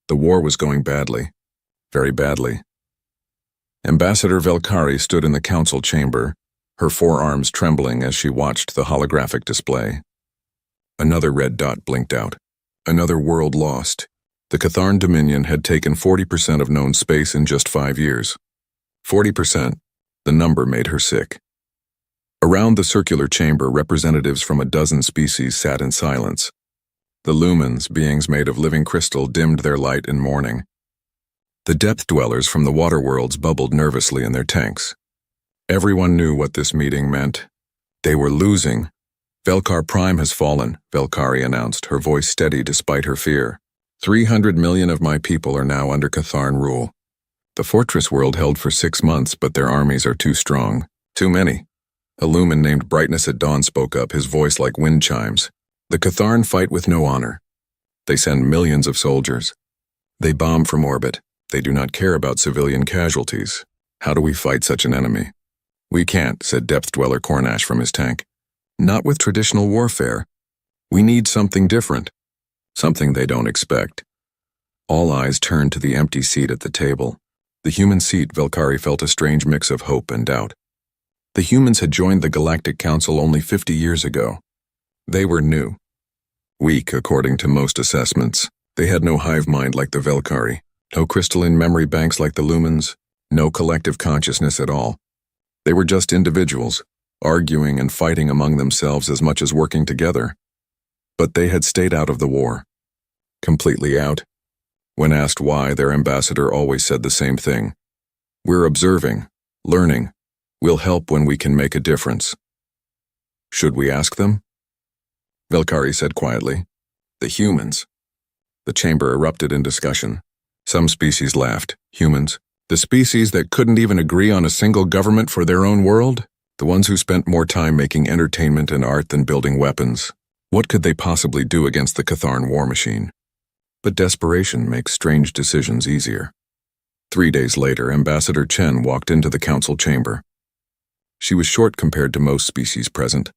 The war was going badly. Very badly. Ambassador Velkari stood in the council chamber, her forearms trembling as she watched the holographic display. Another red dot blinked out. Another world lost. The Catharn Dominion had taken 40% of known space in just 5 years. 40%. The number made her sick. Around the circular chamber, representatives from a dozen species sat in silence. The lumens, beings made of living crystal, dimmed their light in mourning. The depth dwellers from the water worlds bubbled nervously in their tanks. Everyone knew what this meeting meant. They were losing. Velkar Prime has fallen, Velkari announced, her voice steady despite her fear. 300 million of my people are now under Catharn rule. The fortress world held for 6 months, but their armies are too strong. Too many. A lumen named Brightness at Dawn spoke up, his voice like wind chimes. The Catharn fight with no honor. They send millions of soldiers. They bomb from orbit. They do not care about civilian casualties. How do we fight such an enemy? We can't, said Depth Dweller Cornash from his tank. Not with traditional warfare. We need something different. Something they don't expect. All eyes turned to the empty seat at the table. The human seat, Velkari felt a strange mix of hope and doubt. The humans had joined the Galactic Council only 50 years ago. They were new. Weak, according to most assessments. They had no hive mind like the Velkari, no crystalline memory banks like the lumens, no collective consciousness at all. They were just individuals, arguing and fighting among themselves as much as working together. But they had stayed out of the war. Completely out. When asked why, their ambassador always said the same thing. We're observing, learning. We'll help when we can make a difference. Should we ask them? Velkari said quietly. The humans. The chamber erupted in discussion. Some species laughed. Humans. The species that couldn't even agree on a single government for their own world? The ones who spent more time making entertainment and art than building weapons. What could they possibly do against the Catharn war machine? But desperation makes strange decisions easier. 3 days later, Ambassador Chen walked into the council chamber. She was short compared to most species present,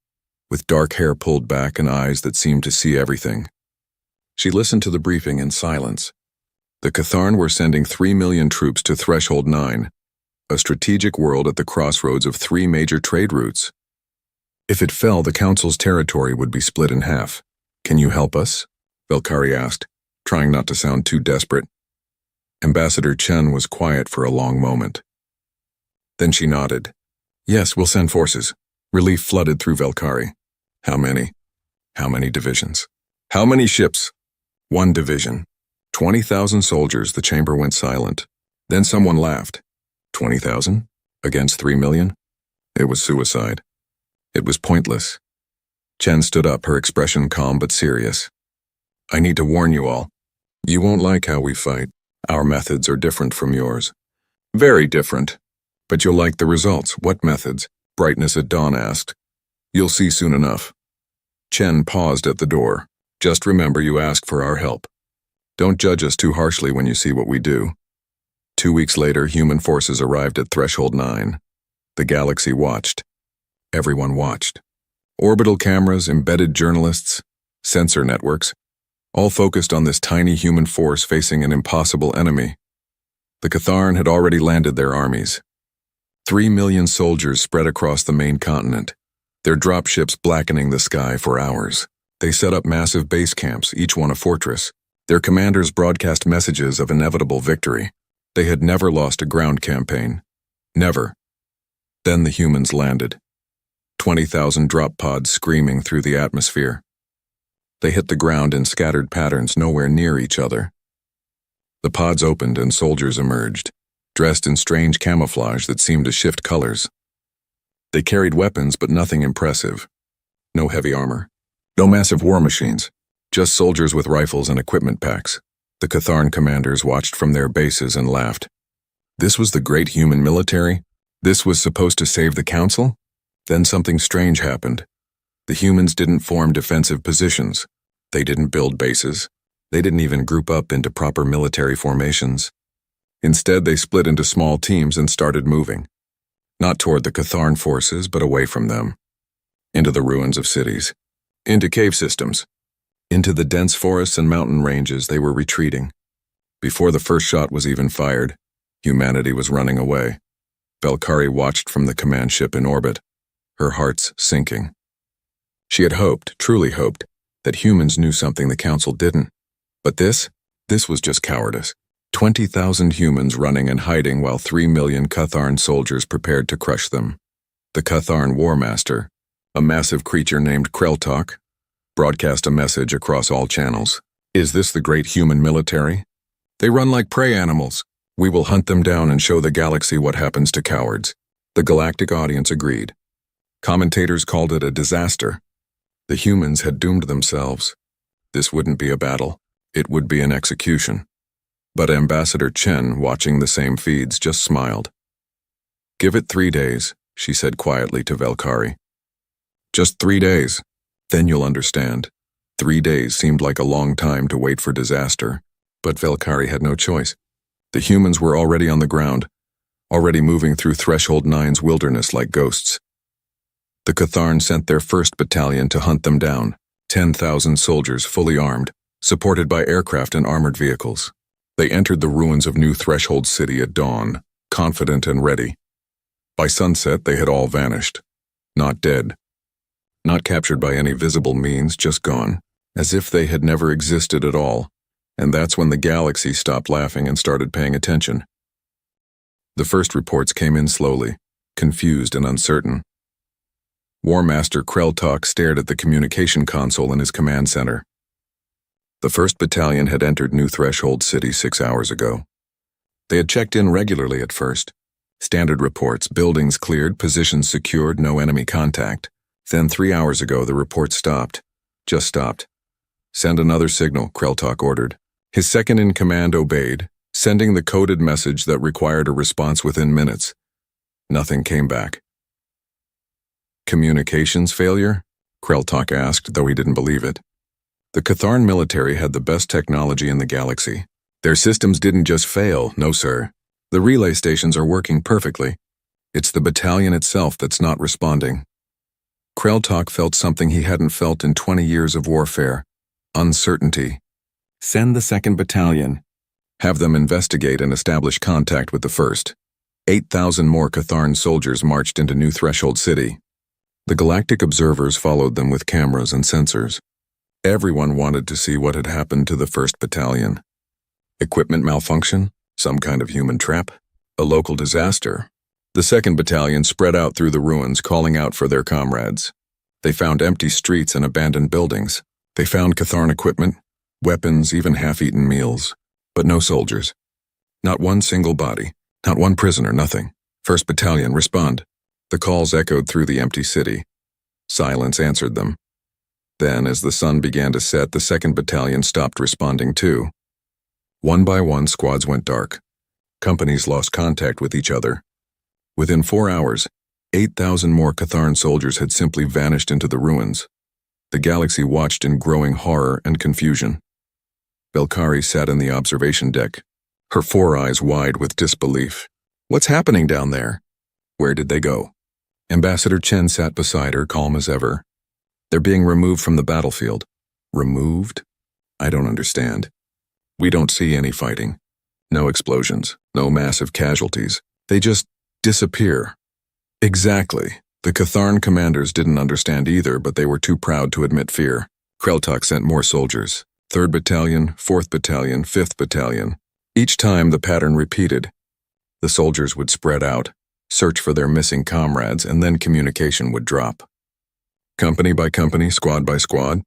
with dark hair pulled back and eyes that seemed to see everything. She listened to the briefing in silence. The Catharn were sending 3 million troops to Threshold 9, a strategic world at the crossroads of 3 major trade routes. If it fell, the Council's territory would be split in half. Can you help us? Velkari asked, trying not to sound too desperate. Ambassador Chen was quiet for a long moment. Then she nodded. Yes, we'll send forces. Relief flooded through Velkari. How many? How many divisions? How many ships? 1 division. 20,000 soldiers. The chamber went silent. Then someone laughed. 20,000? Against 3 million? It was suicide. It was pointless. Chen stood up, her expression calm but serious. I need to warn you all. You won't like how we fight. Our methods are different from yours. Very different. But you'll like the results. What methods? Brightness at Dawn asked. You'll see soon enough. Chen paused at the door. Just remember you asked for our help. Don't judge us too harshly when you see what we do. 2 weeks later, human forces arrived at Threshold 9. The galaxy watched. Everyone watched. Orbital cameras, embedded journalists, sensor networks, all focused on this tiny human force facing an impossible enemy. The Catharn had already landed their armies. 3 million soldiers spread across the main continent, their dropships blackening the sky for hours. They set up massive base camps, each one a fortress. Their commanders broadcast messages of inevitable victory. They had never lost a ground campaign. Never. Then the humans landed. 20,000 drop pods screaming through the atmosphere. They hit the ground in scattered patterns nowhere near each other. The pods opened and soldiers emerged, dressed in strange camouflage that seemed to shift colors. They carried weapons, but nothing impressive. No heavy armor. No massive war machines. Just soldiers with rifles and equipment packs. The Catharn commanders watched from their bases and laughed. This was the great human military? This was supposed to save the Council? Then something strange happened. The humans didn't form defensive positions. They didn't build bases. They didn't even group up into proper military formations. Instead, they split into small teams and started moving. Not toward the Catharn forces, but away from them. Into the ruins of cities. Into cave systems. Into the dense forests and mountain ranges they were retreating. Before the first shot was even fired, humanity was running away. Valkyrie watched from the command ship in orbit, her heart's sinking. She had hoped, truly hoped, that humans knew something the Council didn't. But this was just cowardice. 20,000 humans running and hiding while 3 million Catharn soldiers prepared to crush them. The Catharn War Master, a massive creature named Kreltok, broadcast a message across all channels. Is this the great human military? They run like prey animals. We will hunt them down and show the galaxy what happens to cowards. The galactic audience agreed. Commentators called it a disaster. The humans had doomed themselves. This wouldn't be a battle. It would be an execution. But Ambassador Chen, watching the same feeds, just smiled. Give it 3 days, she said quietly to Valkyrie. Just 3 days. Then you'll understand. 3 days seemed like a long time to wait for disaster, but Valkyrie had no choice. The humans were already on the ground, already moving through Threshold 9's wilderness like ghosts. The Catharn sent their 1st battalion to hunt them down, 10,000 soldiers fully armed, supported by aircraft and armored vehicles. They entered the ruins of New Threshold City at dawn, confident and ready. By sunset, they had all vanished. Not dead. Not captured by any visible means, just gone, as if they had never existed at all. And that's when the galaxy stopped laughing and started paying attention. The first reports came in slowly, confused and uncertain. War Master Kreltok stared at the communication console in his command center. The 1st Battalion had entered New Threshold City 6 hours ago. They had checked in regularly at first. Standard reports, buildings cleared, positions secured, no enemy contact. Then 3 hours ago the report stopped. Just stopped. Send another signal, Kreltok ordered. His second-in-command obeyed, sending the coded message that required a response within minutes. Nothing came back. Communications failure? Kreltok asked, though he didn't believe it. The Catharn military had the best technology in the galaxy. Their systems didn't just fail, no sir. The relay stations are working perfectly. It's the battalion itself that's not responding. Kreltok felt something he hadn't felt in 20 years of warfare. Uncertainty. Send the 2nd Battalion. Have them investigate and establish contact with the 1st. 8,000 more Catharn soldiers marched into New Threshold City. The galactic observers followed them with cameras and sensors. Everyone wanted to see what had happened to the 1st Battalion. Equipment malfunction? Some kind of human trap? A local disaster? The 2nd Battalion spread out through the ruins, calling out for their comrades. They found empty streets and abandoned buildings. They found Catharn equipment, weapons, even half-eaten meals. But no soldiers. Not one single body. Not one prisoner, nothing. 1st Battalion, respond. The calls echoed through the empty city. Silence answered them. Then, as the sun began to set, the 2nd Battalion stopped responding too. One by one, squads went dark. Companies lost contact with each other. Within 4 hours, 8,000 more Catharn soldiers had simply vanished into the ruins. The galaxy watched in growing horror and confusion. Valkyrie sat in the observation deck, her 4 eyes wide with disbelief. What's happening down there? Where did they go? Ambassador Chen sat beside her, calm as ever. They're being removed from the battlefield. Removed? I don't understand. We don't see any fighting. No explosions, no massive casualties. They just disappear. Exactly. The Catharn commanders didn't understand either, but they were too proud to admit fear. Kreltok sent more soldiers. 3rd Battalion, 4th Battalion, 5th Battalion. Each time the pattern repeated. The soldiers would spread out, search for their missing comrades, and then communication would drop. Company by company, squad by squad,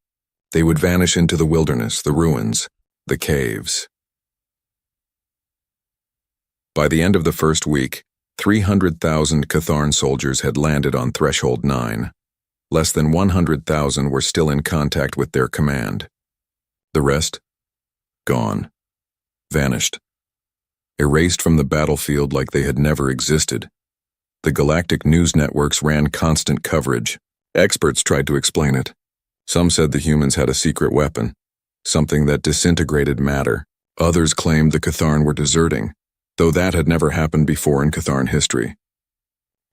they would vanish into the wilderness, the ruins, the caves. By the end of the first week, 300,000 Catharn soldiers had landed on Threshold 9. Less than 100,000 were still in contact with their command. The rest? Gone. Vanished. Erased from the battlefield like they had never existed. The galactic news networks ran constant coverage. Experts tried to explain it. Some said the humans had a secret weapon, something that disintegrated matter. Others claimed the Catharn were deserting, though that had never happened before in Catharn history.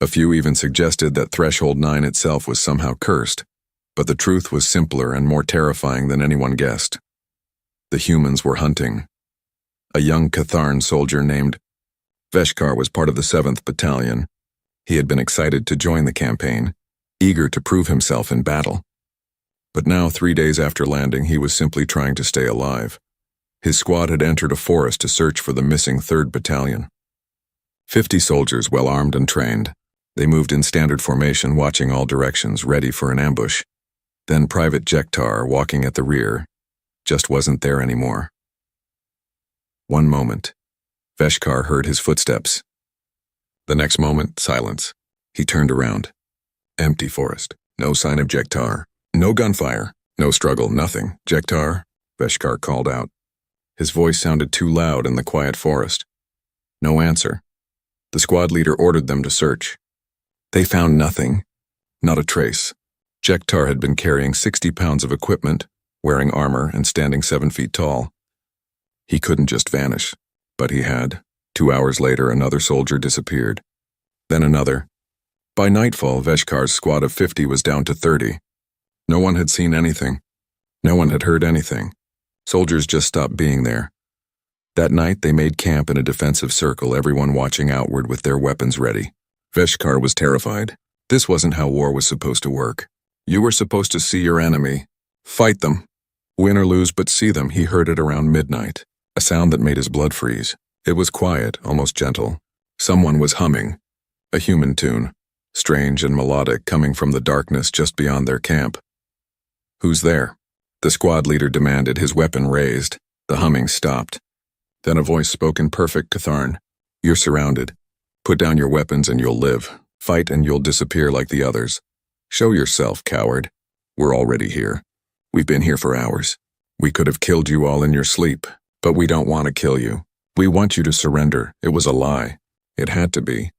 A few even suggested that Threshold 9 itself was somehow cursed, but the truth was simpler and more terrifying than anyone guessed. The humans were hunting. a young Catharn soldier named Veshkar was part of the 7th Battalion. He had been excited to join the campaign, eager to prove himself in battle. But now, 3 days after landing, he was simply trying to stay alive. His squad had entered a forest to search for the missing 3rd Battalion. 50 soldiers, well armed and trained. They moved in standard formation, watching all directions, ready for an ambush. Then Private Jektar, walking at the rear, just wasn't there anymore. One moment, Veshkar heard his footsteps. The next moment, silence. He turned around. Empty forest. No sign of Jektar. No gunfire. No struggle, nothing. Jektar, Veshkar called out. His voice sounded too loud in the quiet forest. No answer. The squad leader ordered them to search. They found nothing. Not a trace. Jektar had been carrying 60 pounds of equipment, wearing armor and standing 7 feet tall. He couldn't just vanish, but he had. 2 hours later, another soldier disappeared. Then another. By nightfall, Veshkar's squad of 50 was down to 30. No one had seen anything. No one had heard anything. Soldiers just stopped being there. That night, they made camp in a defensive circle, everyone watching outward with their weapons ready. Veshkar was terrified. This wasn't how war was supposed to work. You were supposed to see your enemy. Fight them. Win or lose, but see them. He heard it around midnight. A sound that made his blood freeze. It was quiet, almost gentle. Someone was humming. A human tune. Strange and melodic, coming from the darkness just beyond their camp. Who's there? The squad leader demanded, his weapon raised. The humming stopped. Then a voice spoke in perfect Catharn. You're surrounded. Put down your weapons and you'll live. Fight and you'll disappear like the others. Show yourself, coward. We're already here. We've been here for hours. We could have killed you all in your sleep, but we don't want to kill you. We want you to surrender. It was a lie. It had to be.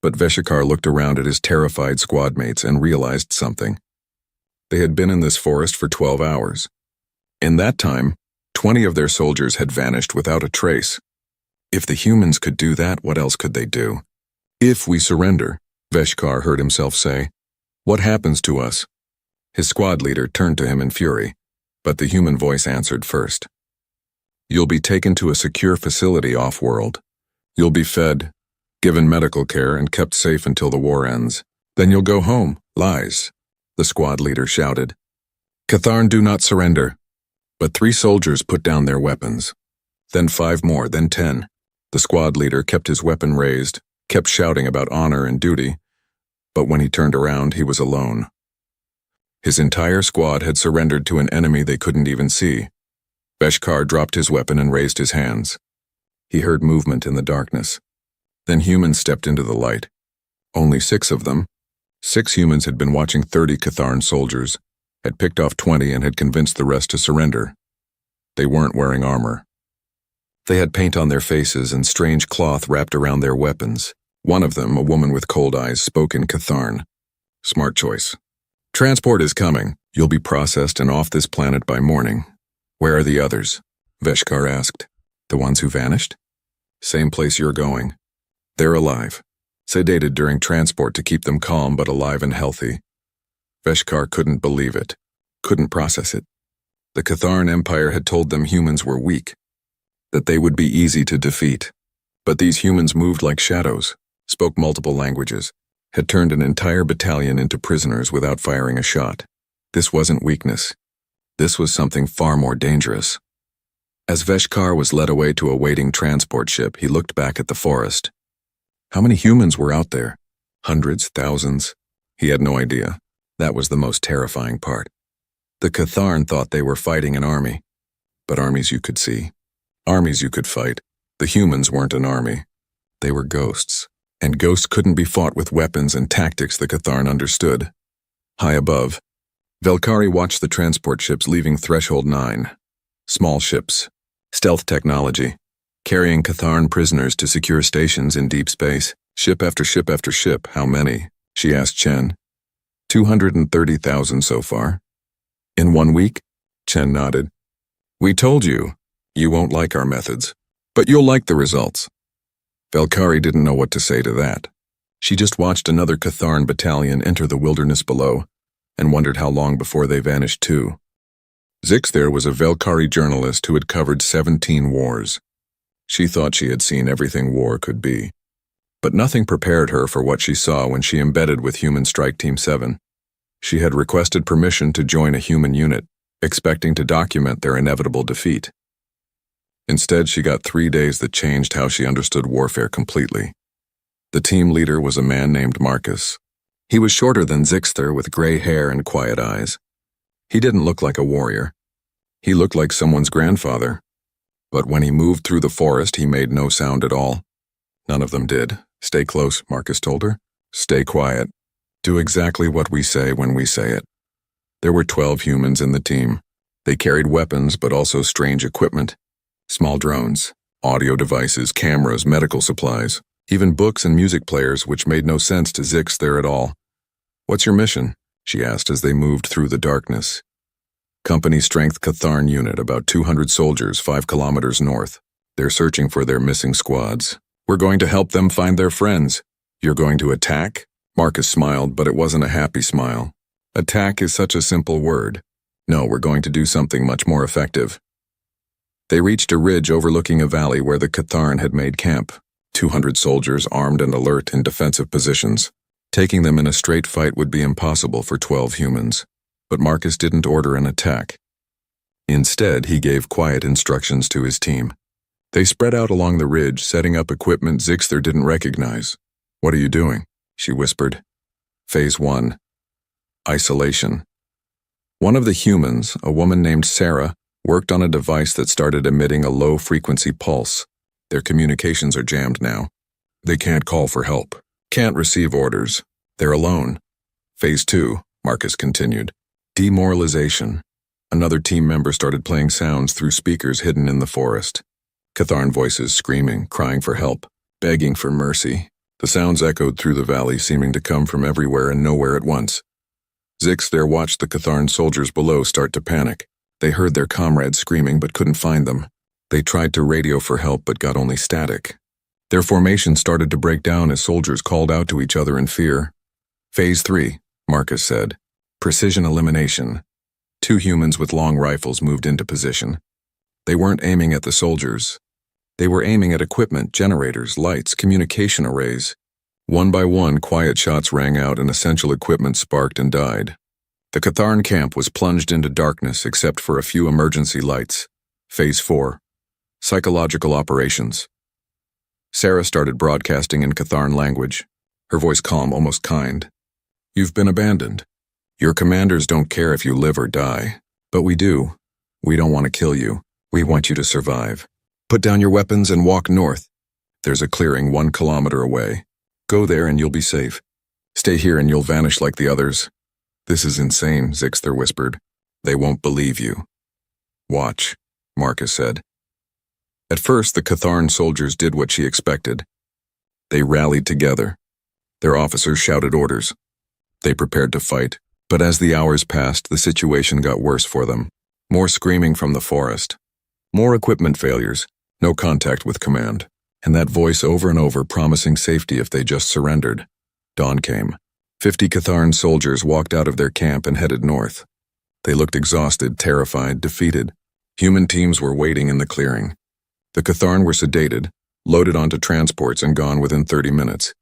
But Veshkar looked around at his terrified squad mates and realized something. They had been in this forest for 12 hours. In that time, 20 of their soldiers had vanished without a trace. If the humans could do that, what else could they do? If we surrender, Veshkar heard himself say, what happens to us? His squad leader turned to him in fury, but the human voice answered first. You'll be taken to a secure facility off-world. You'll be fed, given medical care, and kept safe until the war ends. Then you'll go home. Lies, the squad leader shouted. Catharn, do not surrender. But 3 soldiers put down their weapons. Then 5 more, then 10. The squad leader kept his weapon raised, kept shouting about honor and duty, but when he turned around, he was alone. His entire squad had surrendered to an enemy they couldn't even see. Veshkar dropped his weapon and raised his hands. He heard movement in the darkness. Then humans stepped into the light. Only 6 of them. 6 humans had been watching 30 Catharn soldiers, had picked off 20 and had convinced the rest to surrender. They weren't wearing armor. They had paint on their faces and strange cloth wrapped around their weapons. One of them, a woman with cold eyes, spoke in Catharn. Smart choice. Transport is coming. You'll be processed and off this planet by morning. Where are the others? Veshkar asked. The ones who vanished? Same place you're going. They're alive. Sedated during transport to keep them calm but alive and healthy. Veshkar couldn't believe it. Couldn't process it. The Catharn Empire had told them humans were weak. That they would be easy to defeat. But these humans moved like shadows, spoke multiple languages, had turned an entire battalion into prisoners without firing a shot. This wasn't weakness. This was something far more dangerous. As Veshkar was led away to a waiting transport ship, he looked back at the forest. How many humans were out there? Hundreds, thousands? He had no idea. That was the most terrifying part. The Catharn thought they were fighting an army. But armies you could see. Armies you could fight. The humans weren't an army. They were ghosts. And ghosts couldn't be fought with weapons and tactics the Catharn understood. High above, Valkyrie watched the transport ships leaving Threshold 9. Small ships. Stealth technology. Carrying Catharn prisoners to secure stations in deep space. Ship after ship after ship. How many? She asked Chen. 230,000 so far. In 1 week? Chen nodded. We told you. You won't like our methods. But you'll like the results. Valkyrie didn't know what to say to that. She just watched another Catharn battalion enter the wilderness below and wondered how long before they vanished too. Zix there was a Valkyrie journalist who had covered 17 wars. She thought she had seen everything war could be. But nothing prepared her for what she saw when she embedded with Human Strike Team 7. She had requested permission to join a human unit, expecting to document their inevitable defeat. Instead, she got 3 days that changed how she understood warfare completely. The team leader was a man named Marcus. He was shorter than Zixter with gray hair and quiet eyes. He didn't look like a warrior. He looked like someone's grandfather. But when he moved through the forest, he made no sound at all. None of them did. Stay close, Marcus told her. Stay quiet. Do exactly what we say when we say it. There were 12 humans in the team. They carried weapons, but also strange equipment. Small drones, audio devices, cameras, medical supplies, even books and music players, which made no sense to Zix there at all. What's your mission? She asked as they moved through the darkness. Company Strength Catharn Unit, about 200 soldiers, 5 kilometers north. They're searching for their missing squads. We're going to help them find their friends. You're going to attack? Marcus smiled, but it wasn't a happy smile. Attack is such a simple word. No, we're going to do something much more effective. They reached a ridge overlooking a valley where the Catharn had made camp. 200 soldiers armed and alert in defensive positions. Taking them in a straight fight would be impossible for 12 humans. But Marcus didn't order an attack. Instead, he gave quiet instructions to his team. They spread out along the ridge, setting up equipment Zixter didn't recognize. What are you doing? She whispered. Phase 1. Isolation. One of the humans, a woman named Sarah, worked on a device that started emitting a low-frequency pulse. Their communications are jammed now. They can't call for help. Can't receive orders. They're alone. Phase 2, Marcus continued. Demoralization. Another team member started playing sounds through speakers hidden in the forest. Catharn voices screaming, crying for help, begging for mercy. The sounds echoed through the valley, seeming to come from everywhere and nowhere at once. Zix there watched the Catharn soldiers below start to panic. They heard their comrades screaming but couldn't find them. They tried to radio for help but got only static. Their formation started to break down as soldiers called out to each other in fear. Phase 3, Marcus said. Precision elimination. 2 humans with long rifles moved into position. They weren't aiming at the soldiers. They were aiming at equipment, generators, lights, communication arrays. One by one, quiet shots rang out and essential equipment sparked and died. The Catharn camp was plunged into darkness except for a few emergency lights. Phase 4. Psychological operations. Sarah started broadcasting in Catharn language, her voice calm, almost kind. You've been abandoned. Your commanders don't care if you live or die. But we do. We don't want to kill you. We want you to survive. Put down your weapons and walk north. There's a clearing 1 kilometer away. Go there and you'll be safe. Stay here and you'll vanish like the others. This is insane, Zixter whispered. They won't believe you. Watch, Marcus said. At first, the Catharn soldiers did what she expected. They rallied together. Their officers shouted orders. They prepared to fight, but as the hours passed, the situation got worse for them. More screaming from the forest. More equipment failures, no contact with command, and that voice over and over promising safety if they just surrendered. Dawn came. 50 Catharn soldiers walked out of their camp and headed north. They looked exhausted, terrified, defeated. Human teams were waiting in the clearing. The Catharn were sedated, loaded onto transports and gone within 30 minutes.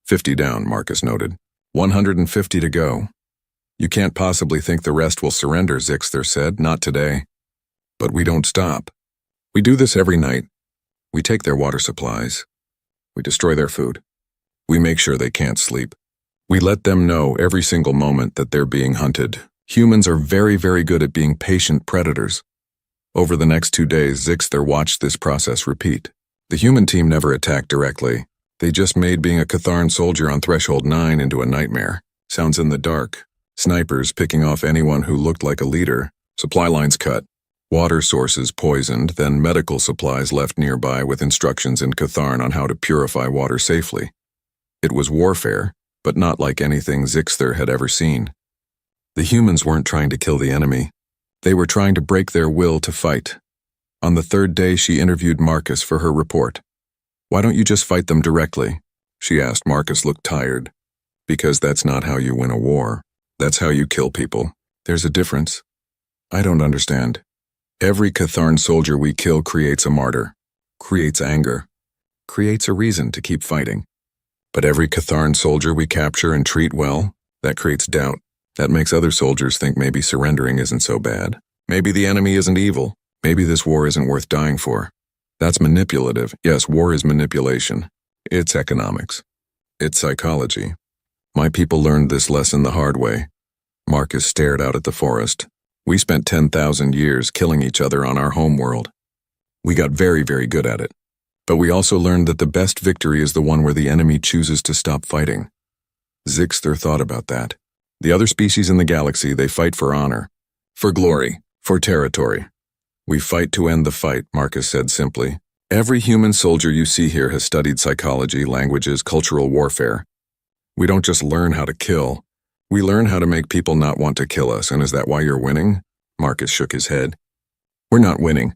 50 down, Marcus noted. 150 to go. You can't possibly think the rest will surrender, Zixter said. Not today. But we don't stop. We do this every night. We take their water supplies. We destroy their food. We make sure they can't sleep. We let them know every single moment that they're being hunted. Humans are very, very good at being patient predators. Over the next 2 days, Zixter watched this process repeat. The human team never attacked directly. They just made being a Catharn soldier on Threshold 9 into a nightmare. Sounds in the dark. Snipers picking off anyone who looked like a leader. Supply lines cut. Water sources poisoned, then medical supplies left nearby with instructions in Catharn on how to purify water safely. It was warfare, but not like anything Zixter had ever seen. The humans weren't trying to kill the enemy. They were trying to break their will to fight. On the 3rd day, she interviewed Marcus for her report. Why don't you just fight them directly? She asked. Marcus looked tired. Because that's not how you win a war. That's how you kill people. There's a difference. I don't understand. Every Catharn soldier we kill creates a martyr. creates anger, creates a reason to keep fighting. But every Catharn soldier we capture and treat well, that creates doubt. That makes other soldiers think maybe surrendering isn't so bad. Maybe the enemy isn't evil. Maybe this war isn't worth dying for. That's manipulative. Yes, war is manipulation. It's economics. It's psychology. My people learned this lesson the hard way. Marcus stared out at the forest. We spent 10,000 years killing each other on our home world. We got very, very good at it. But we also learned that the best victory is the one where the enemy chooses to stop fighting. Zixter thought about that. The other species in the galaxy, they fight for honor, for glory, for territory. We fight to end the fight, Marcus said simply. Every human soldier you see here has studied psychology, languages, cultural warfare. We don't just learn how to kill. We learn how to make people not want to kill us, and is that why you're winning? Marcus shook his head. We're not winning.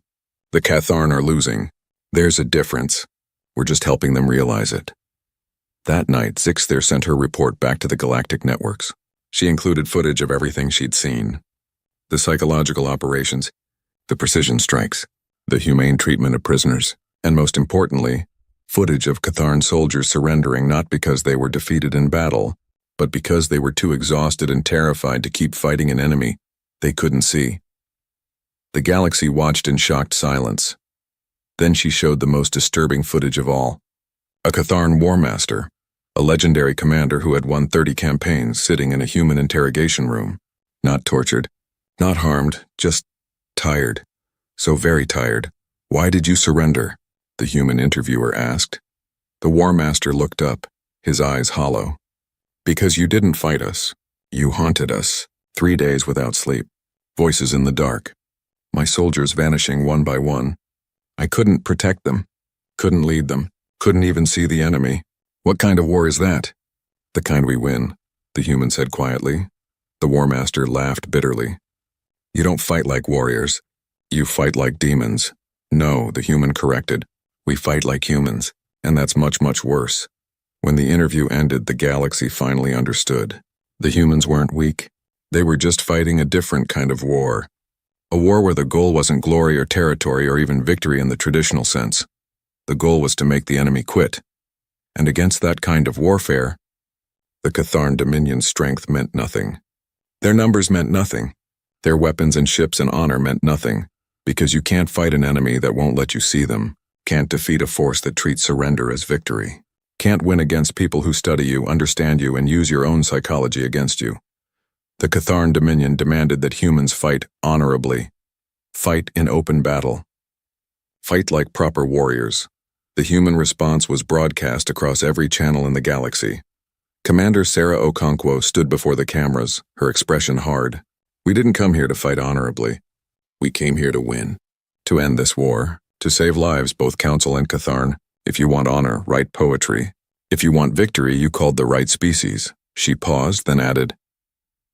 The Catharn are losing. There's a difference. We're just helping them realize it. That night, Zixter sent her report back to the galactic networks. She included footage of everything she'd seen. The psychological operations, the precision strikes, the humane treatment of prisoners, and most importantly, footage of Catharn soldiers surrendering not because they were defeated in battle, but because they were too exhausted and terrified to keep fighting an enemy they couldn't see. The galaxy watched in shocked silence. Then she showed the most disturbing footage of all. A Catharn war master, a legendary commander who had won 30 campaigns, sitting in a human interrogation room. Not tortured, not harmed, just tired. So very tired. Why did you surrender? The human interviewer asked. The war master looked up, his eyes hollow. Because you didn't fight us. You haunted us. 3 days without sleep. Voices in the dark. My soldiers vanishing one by one. I couldn't protect them. Couldn't lead them. Couldn't even see the enemy. What kind of war is that? The kind we win, the human said quietly. The war master laughed bitterly. You don't fight like warriors. You fight like demons. No, the human corrected. We fight like humans, and that's much, much worse. When the interview ended, the galaxy finally understood. The humans weren't weak. They were just fighting a different kind of war. A war where the goal wasn't glory or territory or even victory in the traditional sense. The goal was to make the enemy quit. And against that kind of warfare, the Catharn Dominion's strength meant nothing. Their numbers meant nothing. Their weapons and ships and honor meant nothing, because you can't fight an enemy that won't let you see them, can't defeat a force that treats surrender as victory, can't win against people who study you, understand you, and use your own psychology against you. The Catharn Dominion demanded that humans fight honorably, fight in open battle, fight like proper warriors. The human response was broadcast across every channel in the galaxy. Commander Sarah Okonkwo stood before the cameras, her expression hard. We didn't come here to fight honorably. We came here to win, to end this war, to save lives, both Council and Catharn. If you want honor, write poetry. If you want victory, you called the right species. She paused, then added,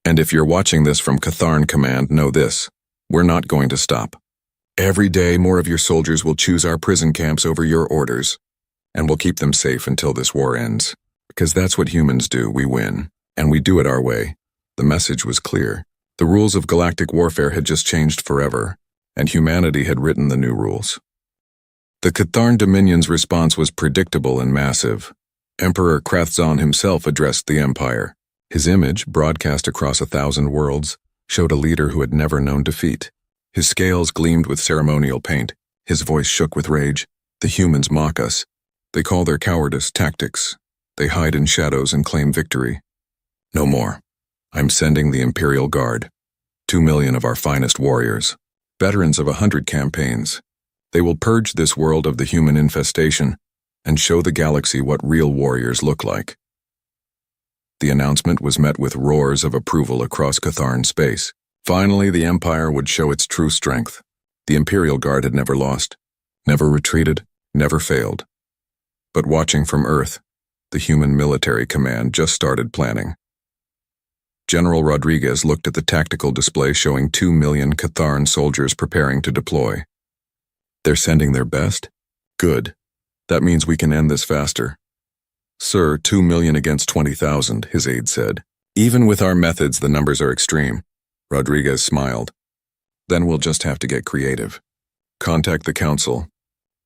and if you're watching this from Catharn Command, know this. We're not going to stop. Every day, more of your soldiers will choose our prison camps over your orders, and we'll keep them safe until this war ends. Because that's what humans do, we win, and we do it our way. The message was clear. The rules of galactic warfare had just changed forever, and humanity had written the new rules. The Catharn Dominion's response was predictable and massive. Emperor Krathzon himself addressed the Empire. His image, broadcast across 1,000 worlds, showed a leader who had never known defeat. His scales gleamed with ceremonial paint. His voice shook with rage. The humans mock us. They call their cowardice tactics. They hide in shadows and claim victory. No more. I'm sending the Imperial Guard. 2 million of our finest warriors. Veterans of 100 campaigns. They will purge this world of the human infestation and show the galaxy what real warriors look like. The announcement was met with roars of approval across Catharn space. Finally, the Empire would show its true strength. The Imperial Guard had never lost, never retreated, never failed. But watching from Earth, the human military command just started planning. General Rodriguez looked at the tactical display showing 2 million Catharn soldiers preparing to deploy. They're sending their best? Good. That means we can end this faster. Sir, 2 million against 20,000, his aide said. Even with our methods, the numbers are extreme. Rodriguez smiled. Then we'll just have to get creative. Contact the Council.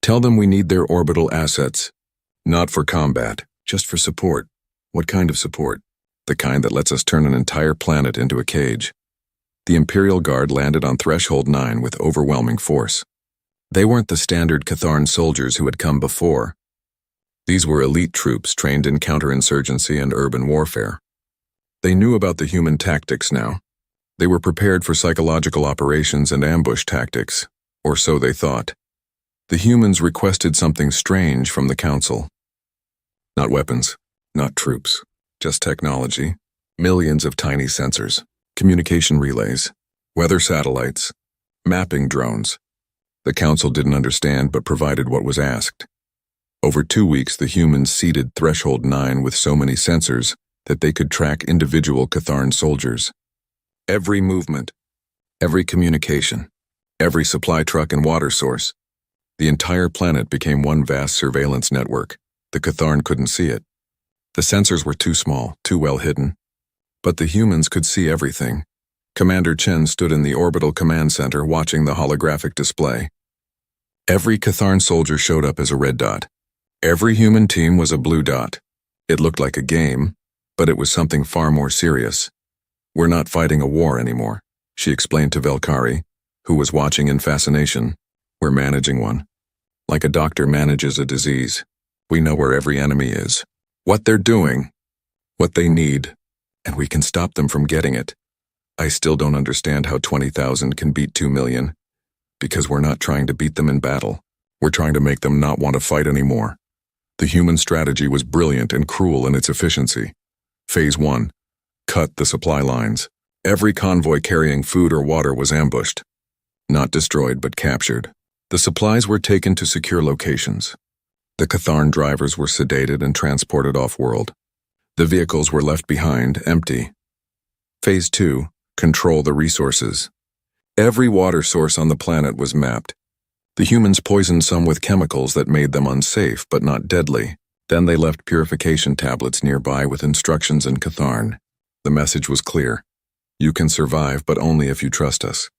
Tell them we need their orbital assets. Not for combat, just for support. What kind of support? The kind that lets us turn an entire planet into a cage. The Imperial Guard landed on Threshold 9 with overwhelming force. They weren't the standard Catharn soldiers who had come before. These were elite troops trained in counterinsurgency and urban warfare. They knew about the human tactics now. They were prepared for psychological operations and ambush tactics, or so they thought. The humans requested something strange from the Council. Not weapons, not troops, just technology, millions of tiny sensors, communication relays, weather satellites, mapping drones. The Council didn't understand but provided what was asked. Over 2 weeks, the humans seeded Threshold 9 with so many sensors that they could track individual Catharn soldiers. Every movement, every communication, every supply truck and water source. The entire planet became one vast surveillance network. The Catharn couldn't see it. The sensors were too small, too well hidden. But the humans could see everything. Commander Chen stood in the orbital command center watching the holographic display. Every Catharn soldier showed up as a red dot. Every human team was a blue dot. It looked like a game, but it was something far more serious. We're not fighting a war anymore, she explained to Valkyrie, who was watching in fascination. We're managing one. Like a doctor manages a disease. We know where every enemy is, what they're doing, what they need, and we can stop them from getting it. I still don't understand how 20,000 can beat 2 million, because we're not trying to beat them in battle. We're trying to make them not want to fight anymore. The human strategy was brilliant and cruel in its efficiency. Phase 1. Cut the supply lines. Every convoy carrying food or water was ambushed. Not destroyed, but captured. The supplies were taken to secure locations. The Catharn drivers were sedated and transported off-world. The vehicles were left behind, empty. Phase 2. Control the resources. Every water source on the planet was mapped. The humans poisoned some with chemicals that made them unsafe but not deadly. Then they left purification tablets nearby with instructions in Catharn. The message was clear. You can survive, but only if you trust us.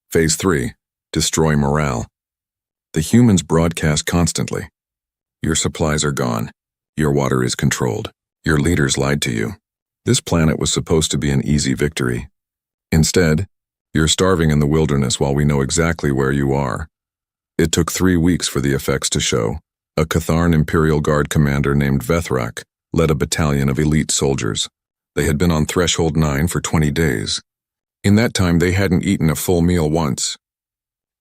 Phase 3. Destroy morale. The humans broadcast constantly. Your supplies are gone. Your water is controlled. Your leaders lied to you. This planet was supposed to be an easy victory. Instead, you're starving in the wilderness while we know exactly where you are. It took 3 weeks for the effects to show. A Catharn Imperial Guard commander named Vethrak led a battalion of elite soldiers. They had been on Threshold 9 for 20 days. In that time, they hadn't eaten a full meal once.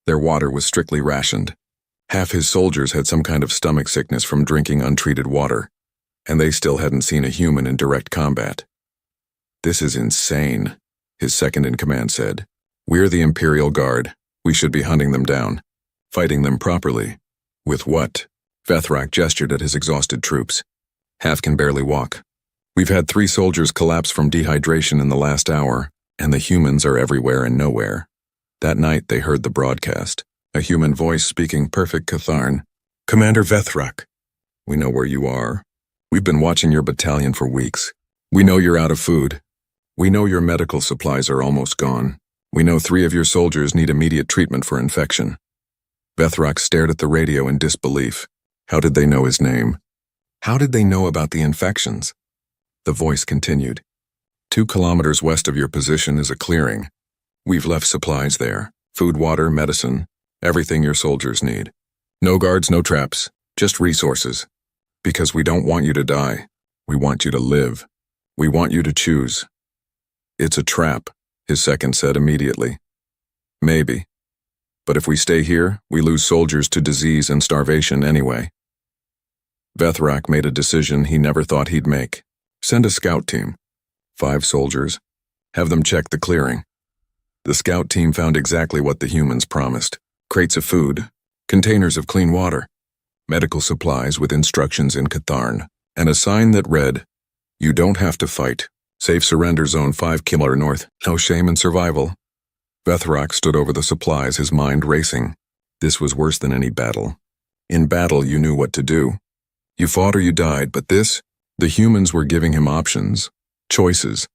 Their water was strictly rationed. Half his soldiers had some kind of stomach sickness from drinking untreated water, and they still hadn't seen a human in direct combat. This is insane, his second-in-command said. We're the Imperial Guard. We should be hunting them down, fighting them properly. With what? Vethrak gestured at his exhausted troops. Half can barely walk. We've had 3 soldiers collapse from dehydration in the last hour, and the humans are everywhere and nowhere. That night they heard the broadcast, a human voice speaking perfect Catharn. Commander Vethrak, we know where you are. We've been watching your battalion for weeks. We know you're out of food. We know your medical supplies are almost gone. We know 3 of your soldiers need immediate treatment for infection. Vethrak stared at the radio in disbelief. How did they know his name? How did they know about the infections? The voice continued. 2 kilometers west of your position is a clearing. We've left supplies there. Food, water, medicine, everything your soldiers need. No guards, no traps, just resources. Because we don't want you to die. We want you to live. We want you to choose. It's a trap, his second said immediately. Maybe. But if we stay here, we lose soldiers to disease and starvation anyway. Vethrak made a decision he never thought he'd make. Send a scout team. 5 soldiers. Have them check the clearing. The scout team found exactly what the humans promised. Crates of food, containers of clean water, medical supplies with instructions in Catharn, and a sign that read, "You don't have to fight. Safe surrender zone 5 km north. No shame in survival." Vethrak stood over the supplies, his mind racing. This was worse than any battle. In battle, you knew what to do. You fought or you died, but this, the humans were giving him options, choices,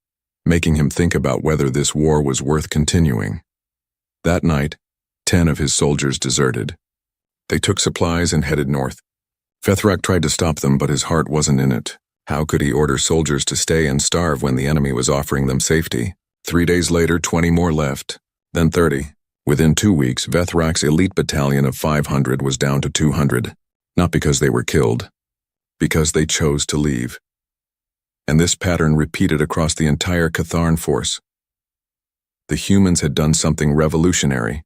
making him think about whether this war was worth continuing. That night, 10 of his soldiers deserted. They took supplies and headed north. Vethrak tried to stop them, but his heart wasn't in it. How could he order soldiers to stay and starve when the enemy was offering them safety? 3 days later, 20 more left, then 30. Within 2 weeks, Vethrak's elite battalion of 500 was down to 200. Not because they were killed, because they chose to leave. And this pattern repeated across the entire Catharn force. The humans had done something revolutionary.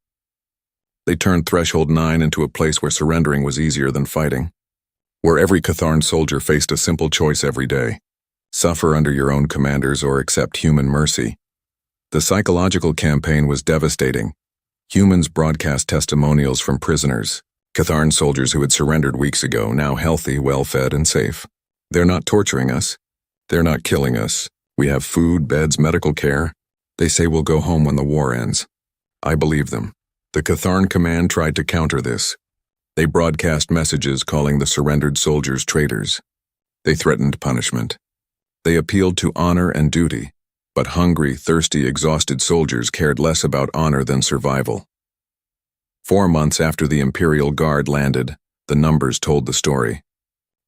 They turned Threshold 9 into a place where surrendering was easier than fighting, where every Catharn soldier faced a simple choice every day: suffer under your own commanders or accept human mercy. The psychological campaign was devastating. Humans broadcast testimonials from prisoners, Catharn soldiers who had surrendered weeks ago, now healthy, well-fed, and safe. They're not torturing us. They're not killing us. We have food, beds, medical care. They say we'll go home when the war ends. I believe them. The Catharn command tried to counter this. They broadcast messages calling the surrendered soldiers traitors. They threatened punishment. They appealed to honor and duty. But hungry, thirsty, exhausted soldiers cared less about honor than survival. 4 months after the Imperial Guard landed, the numbers told the story.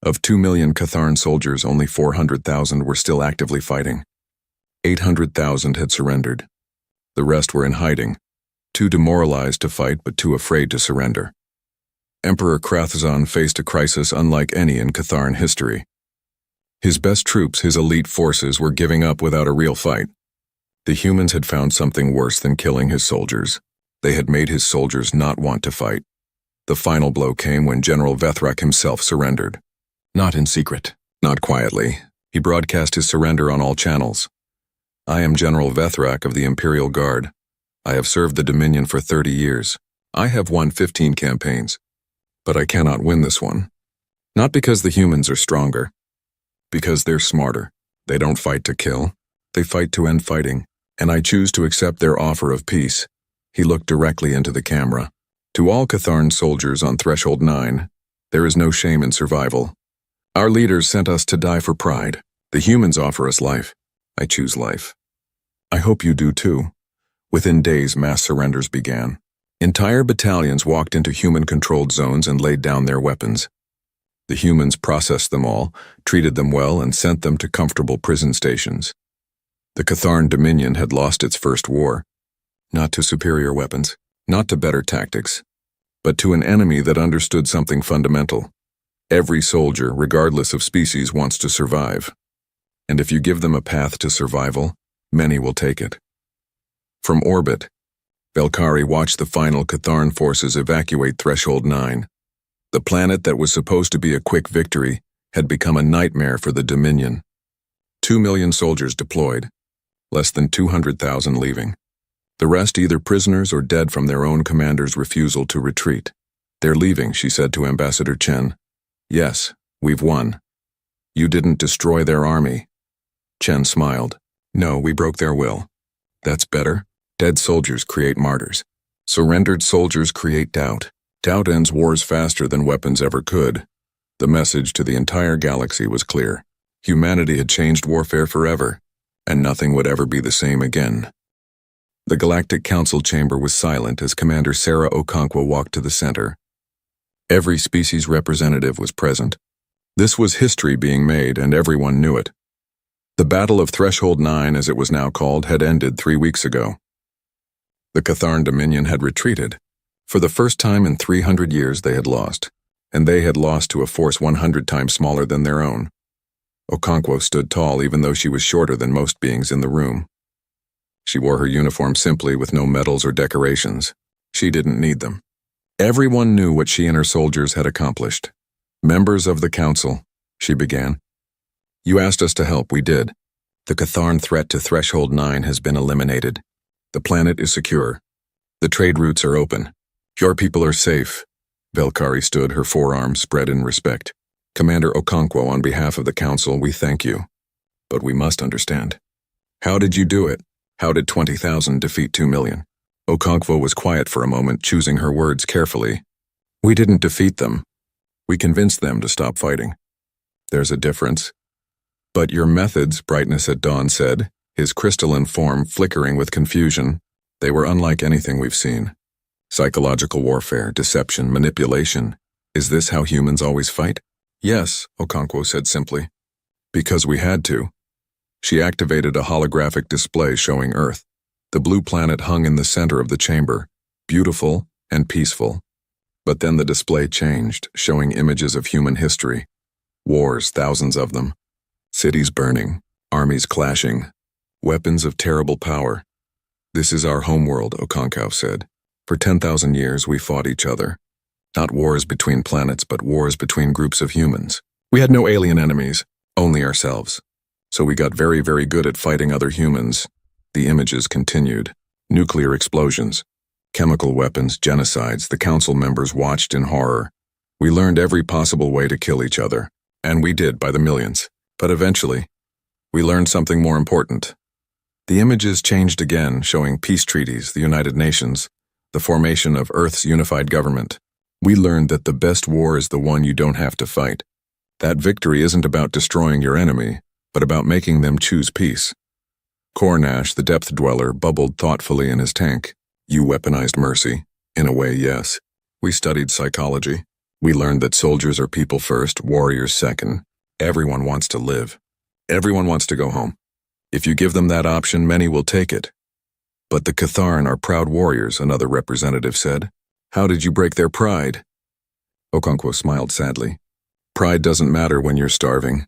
Of 2 million Catharn soldiers, only 400,000 were still actively fighting. 800,000 had surrendered. The rest were in hiding, too demoralized to fight but too afraid to surrender. Emperor Krathzan faced a crisis unlike any in Catharn history. His best troops, his elite forces, were giving up without a real fight. The humans had found something worse than killing his soldiers. They had made his soldiers not want to fight. The final blow came when General Vethrak himself surrendered. Not in secret, not quietly. He broadcast his surrender on all channels. I am General Vethrak of the Imperial Guard. I have served the Dominion for 30 years. I have won 15 campaigns. But I cannot win this one. Not because the humans are stronger. Because they're smarter. They don't fight to kill. They fight to end fighting. And I choose to accept their offer of peace. He looked directly into the camera. To all Catharn soldiers on Threshold 9, there is no shame in survival. Our leaders sent us to die for pride. The humans offer us life. I choose life. I hope you do too. Within days, mass surrenders began. Entire battalions walked into human-controlled zones and laid down their weapons. The humans processed them all, treated them well, and sent them to comfortable prison stations. The Catharn Dominion had lost its first war. Not to superior weapons, not to better tactics, but to an enemy that understood something fundamental. Every soldier, regardless of species, wants to survive. And if you give them a path to survival, many will take it. From orbit, Valkyrie watched the final Catharn forces evacuate Threshold 9. The planet that was supposed to be a quick victory had become a nightmare for the Dominion. 2 million soldiers deployed, less than 200,000 leaving. The rest either prisoners or dead from their own commander's refusal to retreat. They're leaving, she said to Ambassador Chen. Yes, we've won. You didn't destroy their army. Chen smiled. No, we broke their will. That's better. Dead soldiers create martyrs. Surrendered soldiers create doubt. Doubt ends wars faster than weapons ever could. The message to the entire galaxy was clear. Humanity had changed warfare forever, and nothing would ever be the same again. The Galactic Council chamber was silent as Commander Sarah Okonkwo walked to the center. Every species representative was present. This was history being made, and everyone knew it. The Battle of Threshold 9, as it was now called, had ended 3 weeks ago. The Catharn Dominion had retreated. For the first time in 300 years they had lost, and they had lost to a force 100 times smaller than their own. Okonkwo stood tall even though she was shorter than most beings in the room. She wore her uniform simply with no medals or decorations. She didn't need them. Everyone knew what she and her soldiers had accomplished. Members of the Council, she began. You asked us to help, we did. The Catharn threat to Threshold 9 has been eliminated. The planet is secure. The trade routes are open. Your people are safe. Valkyrie stood, her forearms spread in respect. Commander Okonkwo, on behalf of the Council, we thank you. But we must understand. How did you do it? How did 20,000 defeat 2 million? Okonkwo was quiet for a moment, choosing her words carefully. We didn't defeat them. We convinced them to stop fighting. There's a difference. But your methods, Brightness at Dawn said, his crystalline form flickering with confusion, they were unlike anything we've seen. Psychological warfare, deception, manipulation. Is this how humans always fight? Yes, Okonkwo said simply. Because we had to. She activated a holographic display showing Earth. The blue planet hung in the center of the chamber, beautiful and peaceful. But then the display changed, showing images of human history. Wars, thousands of them. Cities burning, armies clashing, weapons of terrible power. This is our homeworld, Okonkwo said. For 10,000 years we fought each other. Not wars between planets, but wars between groups of humans. We had no alien enemies, only ourselves. So we got very, very good at fighting other humans. The images continued. Nuclear explosions, chemical weapons, genocides. The council members watched in horror. We learned every possible way to kill each other. And we did by the millions. But eventually, we learned something more important. The images changed again, showing peace treaties, the United Nations, the formation of Earth's unified government. We learned that the best war is the one you don't have to fight. That victory isn't about destroying your enemy, but about making them choose peace. Cornash, the depth dweller, bubbled thoughtfully in his tank. You weaponized mercy. In a way, yes. We studied psychology. We learned that soldiers are people first, warriors second. Everyone wants to live. Everyone wants to go home. If you give them that option, many will take it. But the Catharn are proud warriors, another representative said. How did you break their pride? Okonkwo smiled sadly. Pride doesn't matter when you're starving,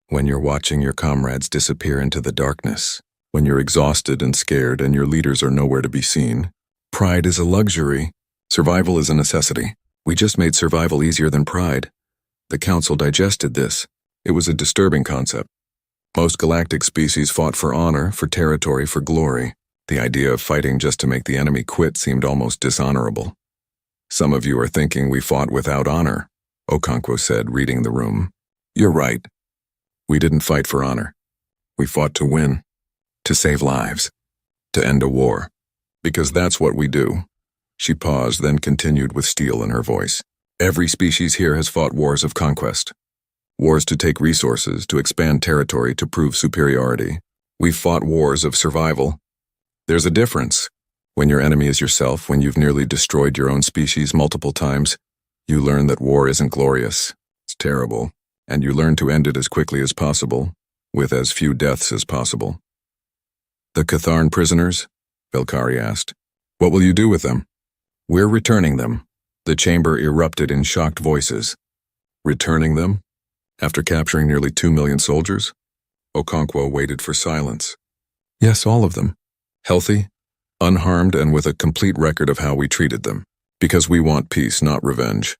when you're watching your comrades disappear into the darkness, when you're exhausted and scared and your leaders are nowhere to be seen. Pride is a luxury. Survival is a necessity. We just made survival easier than pride. The council digested this. It was a disturbing concept. Most galactic species fought for honor, for territory, for glory. The idea of fighting just to make the enemy quit seemed almost dishonorable. Some of you are thinking we fought without honor, Okonkwo said, reading the room. You're right. We didn't fight for honor. We fought to win, to save lives, to end a war. Because that's what we do. She paused, then continued with steel in her voice. Every species here has fought wars of conquest. Wars to take resources, to expand territory, to prove superiority. We've fought wars of survival. There's a difference. When your enemy is yourself, when you've nearly destroyed your own species multiple times, you learn that war isn't glorious. It's terrible. And you learn to end it as quickly as possible, with as few deaths as possible. The Catharn prisoners? Velkari asked. What will you do with them? We're returning them. The chamber erupted in shocked voices. Returning them? After capturing nearly 2 million soldiers? Okonkwo waited for silence. Yes, all of them. Healthy, unharmed, and with a complete record of how we treated them. Because we want peace, not revenge.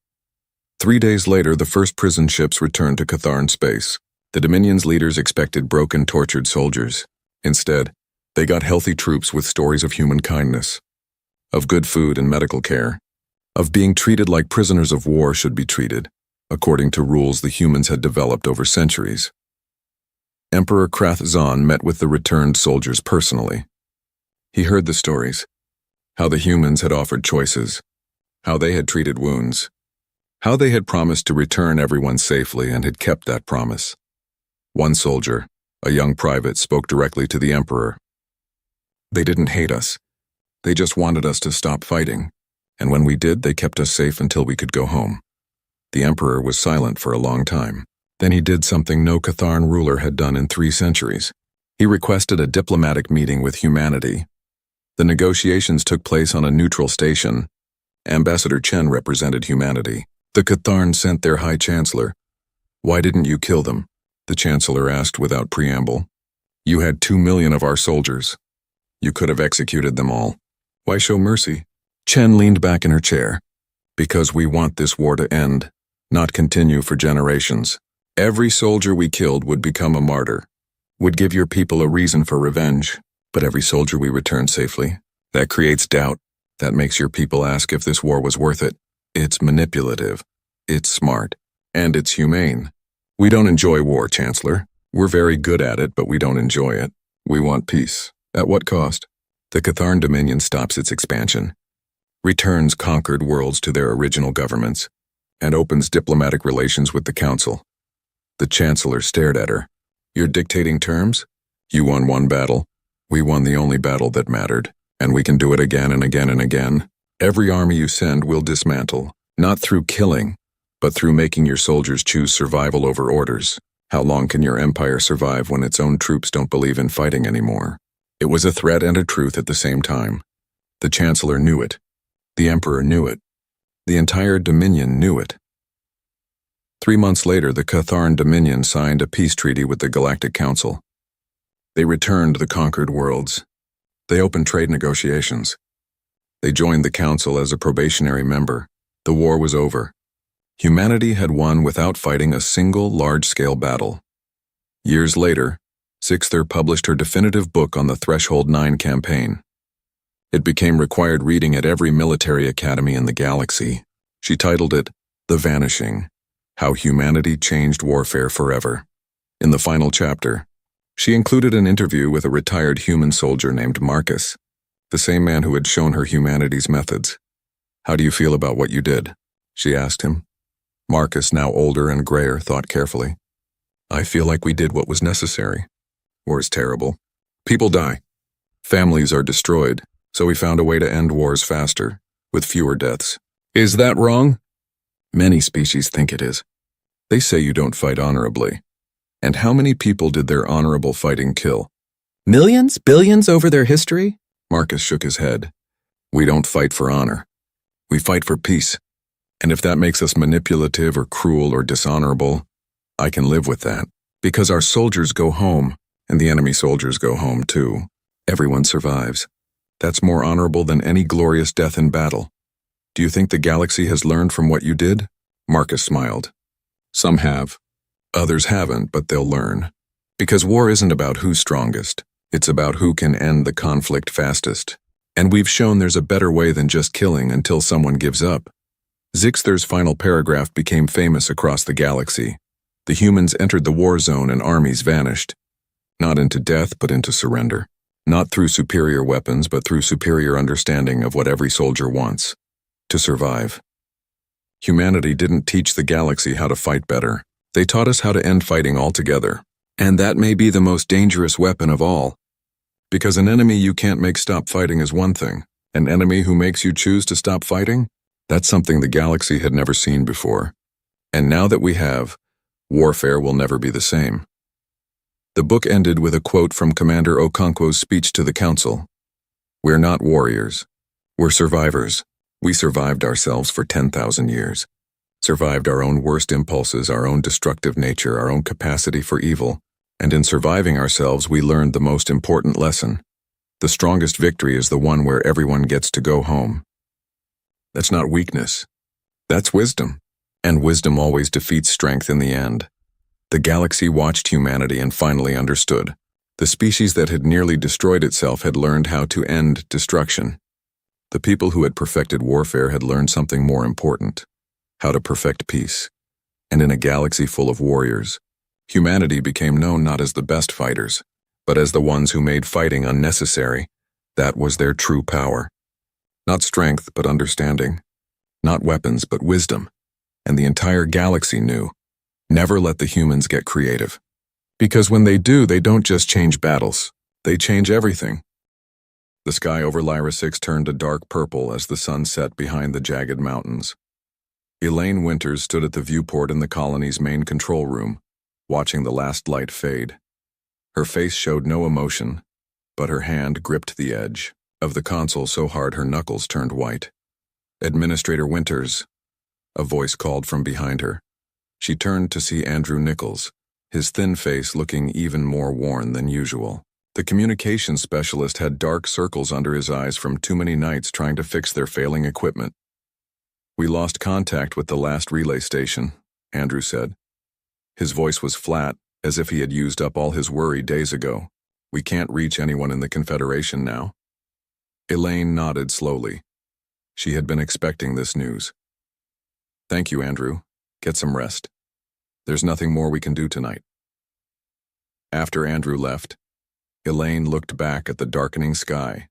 3 days later, the first prison ships returned to Catharn space. The Dominion's leaders expected broken, tortured soldiers. Instead, they got healthy troops with stories of human kindness, of good food and medical care, of being treated like prisoners of war should be treated, according to rules the humans had developed over centuries. Emperor Krath Zahn met with the returned soldiers personally. He heard the stories, how the humans had offered choices, how they had treated wounds, how they had promised to return everyone safely and had kept that promise. One soldier, a young private, spoke directly to the Emperor. They didn't hate us. They just wanted us to stop fighting, and when we did, they kept us safe until we could go home. The Emperor was silent for a long time. Then he did something no Catharn ruler had done in 3 centuries. He requested a diplomatic meeting with humanity. The negotiations took place on a neutral station. Ambassador Chen represented humanity. The Catharn sent their High Chancellor. Why didn't you kill them? The Chancellor asked without preamble. You had 2 million of our soldiers. You could have executed them all. Why show mercy? Chen leaned back in her chair. Because we want this war to end, not continue for generations. Every soldier we killed would become a martyr, would give your people a reason for revenge. But every soldier we return safely, that creates doubt. That makes your people ask if this war was worth it. It's manipulative, it's smart, and it's humane. We don't enjoy war, Chancellor. We're very good at it, but we don't enjoy it. We want peace. At what cost? The Catharn Dominion stops its expansion, returns conquered worlds to their original governments, and opens diplomatic relations with the Council. The Chancellor stared at her. You're dictating terms? You won one battle. We won the only battle that mattered, and we can do it again and again and again. Every army you send will dismantle, not through killing, but through making your soldiers choose survival over orders. How long can your empire survive when its own troops don't believe in fighting anymore? It was a threat and a truth at the same time. The Chancellor knew it. The Emperor knew it. The entire Dominion knew it. 3 months later, the Catharn Dominion signed a peace treaty with the Galactic Council. They returned the conquered worlds. They opened trade negotiations. They joined the Council as a probationary member. The war was over. Humanity had won without fighting a single large-scale battle. Years later, Sixther published her definitive book on the Threshold 9 campaign. It became required reading at every military academy in the galaxy. She titled it, The Vanishing: How Humanity Changed Warfare Forever. In the final chapter, she included an interview with a retired human soldier named Marcus, the same man who had shown her humanity's methods. "How do you feel about what you did?" she asked him. Marcus, now older and grayer, thought carefully. "I feel like we did what was necessary. War is terrible. People die. Families are destroyed, so we found a way to end wars faster, with fewer deaths." "Is that wrong?" "Many species think it is. They say you don't fight honorably. And how many people did their honorable fighting kill?" "Millions? Billions over their history?" Marcus shook his head. "We don't fight for honor. We fight for peace. And if that makes us manipulative or cruel or dishonorable, I can live with that. Because our soldiers go home, and the enemy soldiers go home too. Everyone survives. That's more honorable than any glorious death in battle. Do you think the galaxy has learned from what you did?" Marcus smiled. "Some have. Others haven't, but they'll learn. Because war isn't about who's strongest. It's about who can end the conflict fastest. And we've shown there's a better way than just killing until someone gives up." Sixther's final paragraph became famous across the galaxy. The humans entered the war zone and armies vanished. Not into death, but into surrender. Not through superior weapons, but through superior understanding of what every soldier wants: to survive. Humanity didn't teach the galaxy how to fight better. They taught us how to end fighting altogether. And that may be the most dangerous weapon of all. Because an enemy you can't make stop fighting is one thing. An enemy who makes you choose to stop fighting? That's something the galaxy had never seen before. And now that we have, warfare will never be the same. The book ended with a quote from Commander Okonkwo's speech to the Council. "We're not warriors. We're survivors. We survived ourselves for 10,000 years. Survived our own worst impulses, our own destructive nature, our own capacity for evil. And in surviving ourselves, we learned the most important lesson. The strongest victory is the one where everyone gets to go home. That's not weakness. That's wisdom. And wisdom always defeats strength in the end." The galaxy watched humanity and finally understood. The species that had nearly destroyed itself had learned how to end destruction. The people who had perfected warfare had learned something more important: how to perfect peace. And in a galaxy full of warriors, humanity became known not as the best fighters, but as the ones who made fighting unnecessary. That was their true power. Not strength, but understanding. Not weapons, but wisdom. And the entire galaxy knew. Never let the humans get creative. Because when they do, they don't just change battles. They change everything. The sky over Lyra 6 turned a dark purple as the sun set behind the jagged mountains. Elaine Winters stood at the viewport in the colony's main control room, watching the last light fade. Her face showed no emotion, but her hand gripped the edge of the console so hard her knuckles turned white. "Administrator Winters," a voice called from behind her. She turned to see Andrew Nichols, his thin face looking even more worn than usual. The communications specialist had dark circles under his eyes from too many nights trying to fix their failing equipment. "We lost contact with the last relay station," Andrew said. His voice was flat, as if he had used up all his worry days ago. "We can't reach anyone in the Confederation now." Elaine nodded slowly. She had been expecting this news. "Thank you, Andrew. Get some rest. There's nothing more we can do tonight." After Andrew left, Elaine looked back at the darkening sky.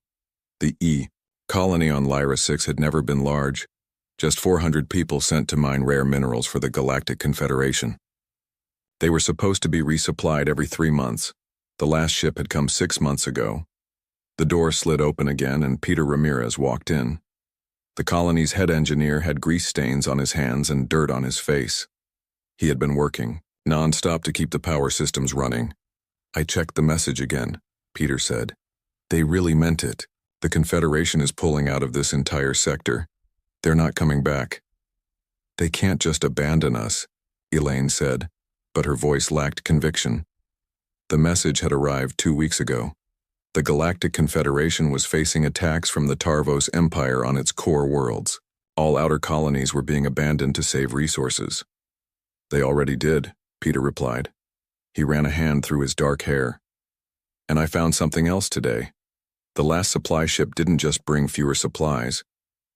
The colony on Lyra 6 had never been large, just 400 people sent to mine rare minerals for the Galactic Confederation. They were supposed to be resupplied every 3 months. The last ship had come 6 months ago. The door slid open again and Peter Ramirez walked in. The colony's head engineer had grease stains on his hands and dirt on his face. He had been working non-stop to keep the power systems running. I checked the message again, Peter said. They really meant it. The Confederation is pulling out of this entire sector. They're not coming back. They can't just abandon us, Elaine said, but her voice lacked conviction. The message had arrived 2 weeks ago. The Galactic Confederation was facing attacks from the Tarvos Empire on its core worlds. All outer colonies were being abandoned to save resources. They already did, Peter replied. He ran a hand through his dark hair. And I found something else today. The last supply ship didn't just bring fewer supplies.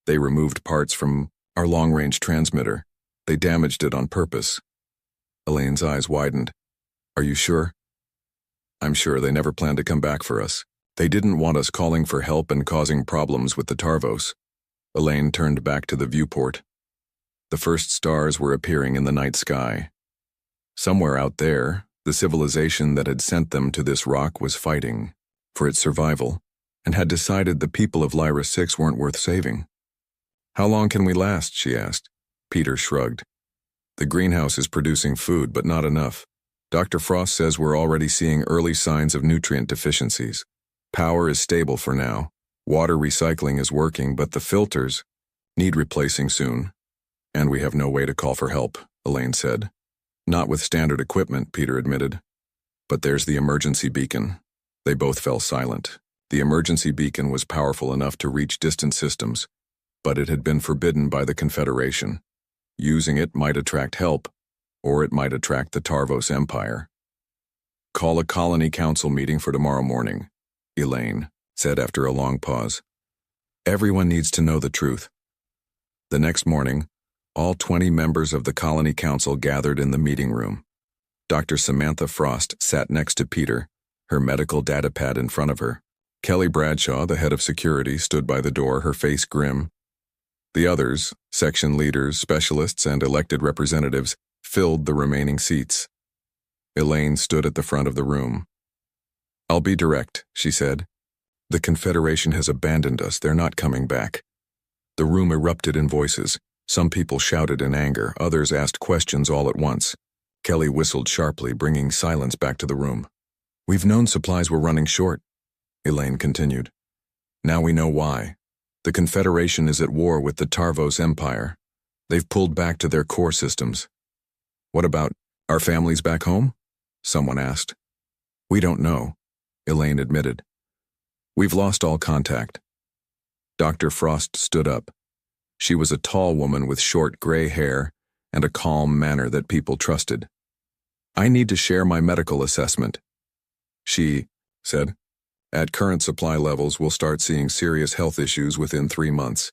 They removed parts from our long-range transmitter. They damaged it on purpose. Elaine's eyes widened. Are you sure? I'm sure they never planned to come back for us. They didn't want us calling for help and causing problems with the Tarvos. Elaine turned back to the viewport. The first stars were appearing in the night sky. Somewhere out there, the civilization that had sent them to this rock was fighting for its survival and had decided the people of Lyra 6 weren't worth saving. How long can we last? She asked. Peter shrugged. The greenhouse is producing food, but not enough. Dr. Frost says we're already seeing early signs of nutrient deficiencies. Power is stable for now. Water recycling is working, but the filters need replacing soon. And we have no way to call for help, Elaine said. Not with standard equipment, Peter admitted. But there's the emergency beacon. They both fell silent. The emergency beacon was powerful enough to reach distant systems, but it had been forbidden by the Confederation. Using it might attract help, or it might attract the Tarvos Empire. Call a colony council meeting for tomorrow morning, Elaine said after a long pause. Everyone needs to know the truth. The next morning, all 20 members of the colony council gathered in the meeting room. Dr. Samantha Frost sat next to Peter, her medical data pad in front of her. Kelly Bradshaw, the head of security, stood by the door, her face grim. The others, section leaders, specialists, and elected representatives, filled the remaining seats. Elaine stood at the front of the room. I'll be direct, she said. The Confederation has abandoned us. They're not coming back. The room erupted in voices. Some people shouted in anger, others asked questions all at once. Kelly whistled sharply, bringing silence back to the room. We've known supplies were running short, Elaine continued. Now we know why. The Confederation is at war with the Tarvos Empire. They've pulled back to their core systems. What about our families back home? Someone asked. We don't know, Elaine admitted. We've lost all contact. Dr. Frost stood up. She was a tall woman with short gray hair and a calm manner that people trusted. I need to share my medical assessment, she said. At current supply levels, we'll start seeing serious health issues within 3 months.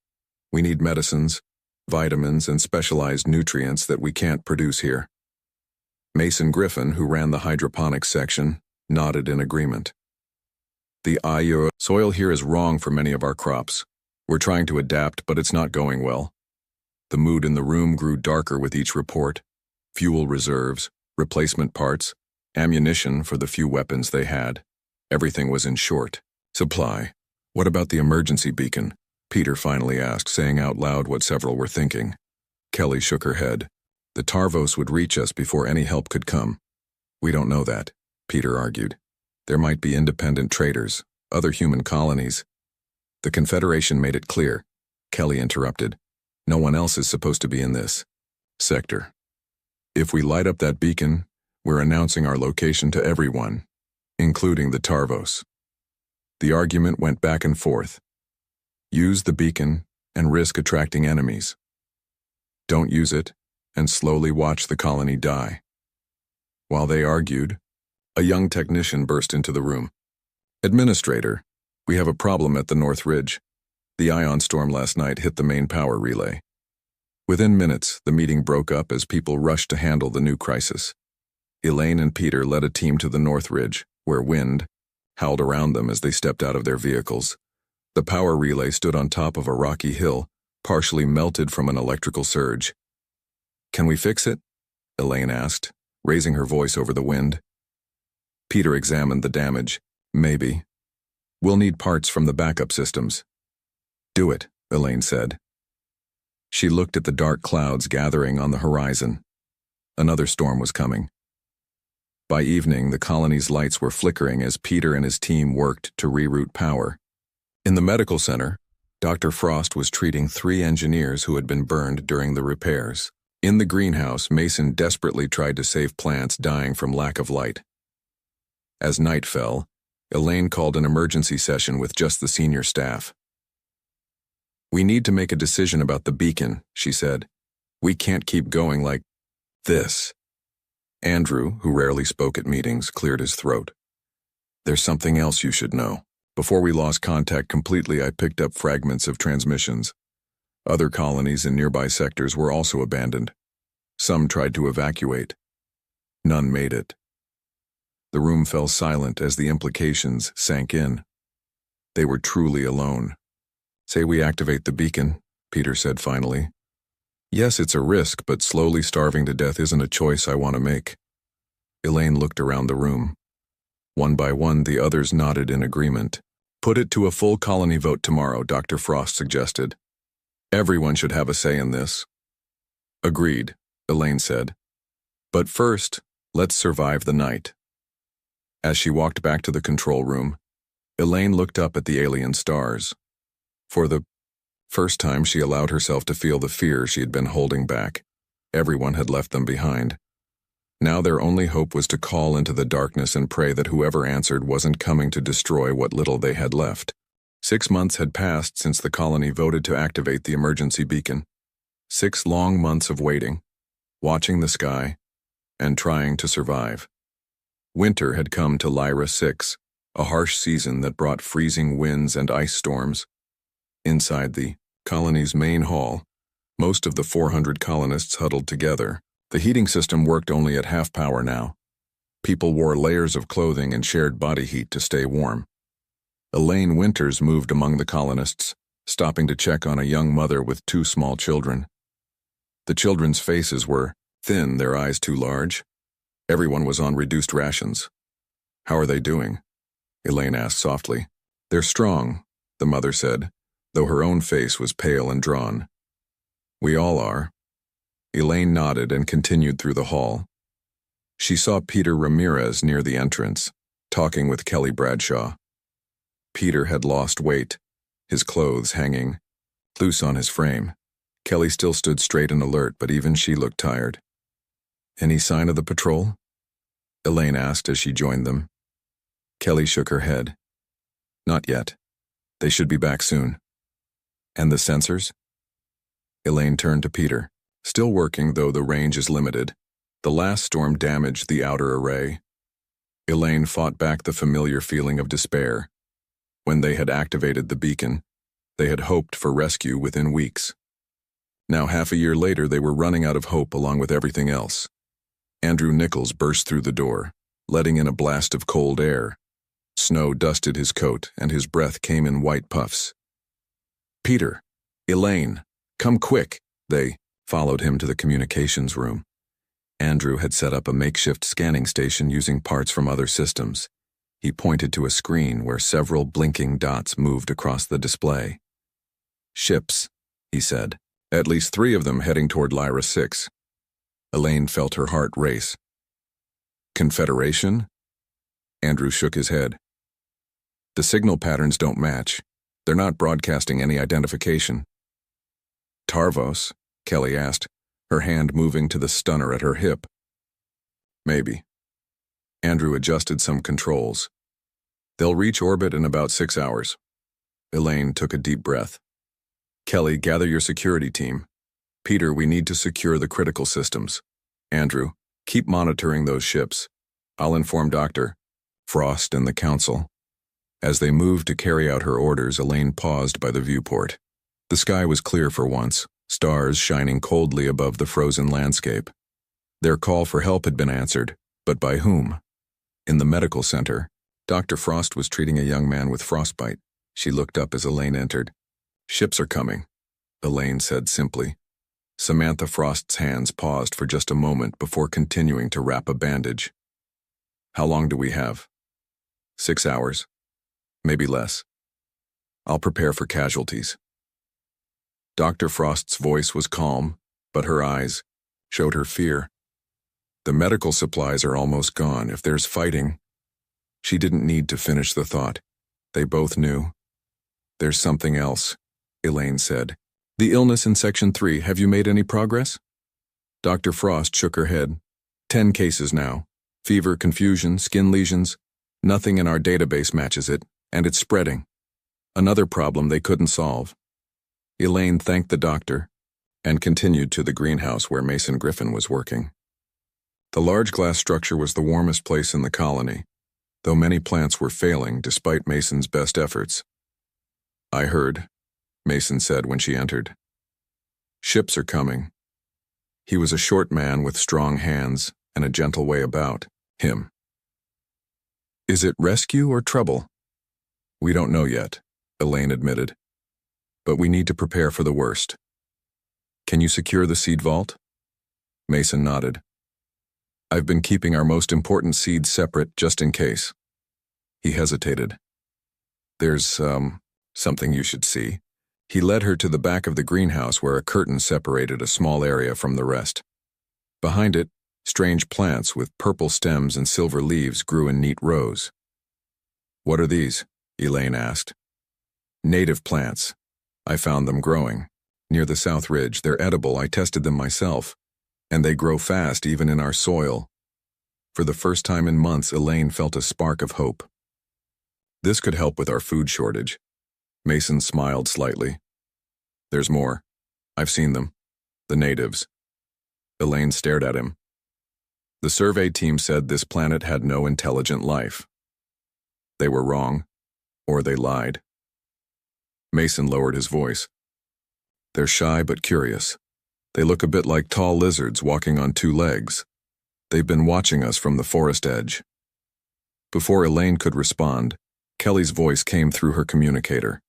We need medicines, vitamins, and specialized nutrients that we can't produce here. Mason Griffin, who ran the hydroponics section, nodded in agreement. The soil here is wrong for many of our crops. We're trying to adapt, but it's not going well. The mood in the room grew darker with each report. Fuel reserves, replacement parts, ammunition for the few weapons they had. Everything was in short supply. What about the emergency beacon? Peter finally asked, saying out loud what several were thinking. Kelly shook her head. The Tarvos would reach us before any help could come. We don't know that, Peter argued. There might be independent traders, other human colonies. The Confederation made it clear. Kelly interrupted. No one else is supposed to be in this sector. If we light up that beacon, we're announcing our location to everyone, including the Tarvos. The argument went back and forth. Use the beacon and risk attracting enemies. Don't use it and slowly watch the colony die. While they argued, a young technician burst into the room. Administrator, we have a problem at the North Ridge. The ion storm last night hit the main power relay. Within minutes, the meeting broke up as people rushed to handle the new crisis. Elaine and Peter led a team to the North Ridge, where wind howled around them as they stepped out of their vehicles. The power relay stood on top of a rocky hill, partially melted from an electrical surge. Can we fix it? Elaine asked, raising her voice over the wind. Peter examined the damage. Maybe. We'll need parts from the backup systems. Do it, Elaine said. She looked at the dark clouds gathering on the horizon. Another storm was coming. By evening, the colony's lights were flickering as Peter and his team worked to reroute power. In the medical center, Dr. Frost was treating 3 engineers who had been burned during the repairs. In the greenhouse, Mason desperately tried to save plants dying from lack of light. As night fell, Elaine called an emergency session with just the senior staff. "We need to make a decision about the beacon," she said. "We can't keep going like this." Andrew, who rarely spoke at meetings, cleared his throat. "There's something else you should know. Before we lost contact completely, I picked up fragments of transmissions. Other colonies in nearby sectors were also abandoned. Some tried to evacuate. None made it." The room fell silent as the implications sank in. They were truly alone. "Say we activate the beacon," Peter said finally. "Yes, it's a risk, but slowly starving to death isn't a choice I want to make." Elaine looked around the room. One by one, the others nodded in agreement. "Put it to a full colony vote tomorrow," Dr. Frost suggested. "Everyone should have a say in this." "Agreed," Elaine said. "But first, let's survive the night." As she walked back to the control room, Elaine looked up at the alien stars. For the first time, she allowed herself to feel the fear she had been holding back. Everyone had left them behind. Now their only hope was to call into the darkness and pray that whoever answered wasn't coming to destroy what little they had left. 6 months had passed since the colony voted to activate the emergency beacon. 6 long months of waiting, watching the sky, and trying to survive. Winter had come to Lyra 6, a harsh season that brought freezing winds and ice storms. Inside the colony's main hall, most of the 400 colonists huddled together. The heating system worked only at half power now. People wore layers of clothing and shared body heat to stay warm. Elaine Winters moved among the colonists, stopping to check on a young mother with 2 small children. The children's faces were thin, their eyes too large. Everyone was on reduced rations. "How are they doing?" Elaine asked softly. "They're strong," the mother said, though her own face was pale and drawn. "We all are." Elaine nodded and continued through the hall. She saw Peter Ramirez near the entrance, talking with Kelly Bradshaw. Peter had lost weight, his clothes hanging loose on his frame. Kelly still stood straight and alert, but even she looked tired. "Any sign of the patrol?" Elaine asked as she joined them. Kelly shook her head. "Not yet. They should be back soon." "And the sensors?" Elaine turned to Peter. "Still working, though the range is limited. The last storm damaged the outer array." Elaine fought back the familiar feeling of despair. When they had activated the beacon, they had hoped for rescue within weeks. Now, half a year later, they were running out of hope along with everything else. Andrew Nichols burst through the door, letting in a blast of cold air. Snow dusted his coat, and his breath came in white puffs. "Peter, Elaine, come quick!" They followed him to the communications room. Andrew had set up a makeshift scanning station using parts from other systems. He pointed to a screen where several blinking dots moved across the display. "Ships," he said. "At least 3 of them heading toward Lyra 6. Elaine felt her heart race. "Confederation?" Andrew shook his head. "The signal patterns don't match. They're not broadcasting any identification." "Tarvos?" Kelly asked, her hand moving to the stunner at her hip. "Maybe." Andrew adjusted some controls. "They'll reach orbit in about 6 hours. Elaine took a deep breath. "Kelly, gather your security team. Peter, we need to secure the critical systems. Andrew, keep monitoring those ships. I'll inform Dr. Frost and the Council." As they moved to carry out her orders, Elaine paused by the viewport. The sky was clear for once, stars shining coldly above the frozen landscape. Their call for help had been answered, but by whom? In the medical center, Dr. Frost was treating a young man with frostbite. She looked up as Elaine entered. "Ships are coming," Elaine said simply. Samantha Frost's hands paused for just a moment before continuing to wrap a bandage. "How long do we have?" 6 hours. Maybe less. I'll prepare for casualties." Dr. Frost's voice was calm, but her eyes showed her fear. The medical supplies are almost gone. If there's fighting... She didn't need to finish the thought. They both knew. There's something else, Elaine said. The illness in Section 3, have you made any progress? Dr. Frost shook her head. 10 cases now. Fever, confusion, skin lesions. Nothing in our database matches it, and it's spreading. Another problem they couldn't solve. Elaine thanked the doctor and continued to the greenhouse where Mason Griffin was working. The large glass structure was the warmest place in the colony, though many plants were failing despite Mason's best efforts. I heard, Mason said when she entered. Ships are coming. He was a short man with strong hands and a gentle way about him. Is it rescue or trouble? We don't know yet, Elaine admitted. But we need to prepare for the worst. Can you secure the seed vault? Mason nodded. I've been keeping our most important seeds separate just in case. He hesitated. There's, something you should see. He led her to the back of the greenhouse where a curtain separated a small area from the rest. Behind it, strange plants with purple stems and silver leaves grew in neat rows. What are these? Elaine asked. Native plants. I found them growing. Near the South Ridge, they're edible. I tested them myself. And they grow fast even in our soil. For the first time in months, Elaine felt a spark of hope. This could help with our food shortage. Mason smiled slightly. There's more. I've seen them. The natives. Elaine stared at him. The survey team said this planet had no intelligent life. They were wrong, or they lied. Mason lowered his voice. They're shy but curious. They look a bit like tall lizards walking on 2 legs. They've been watching us from the forest edge. Before Elaine could respond, Kelly's voice came through her communicator.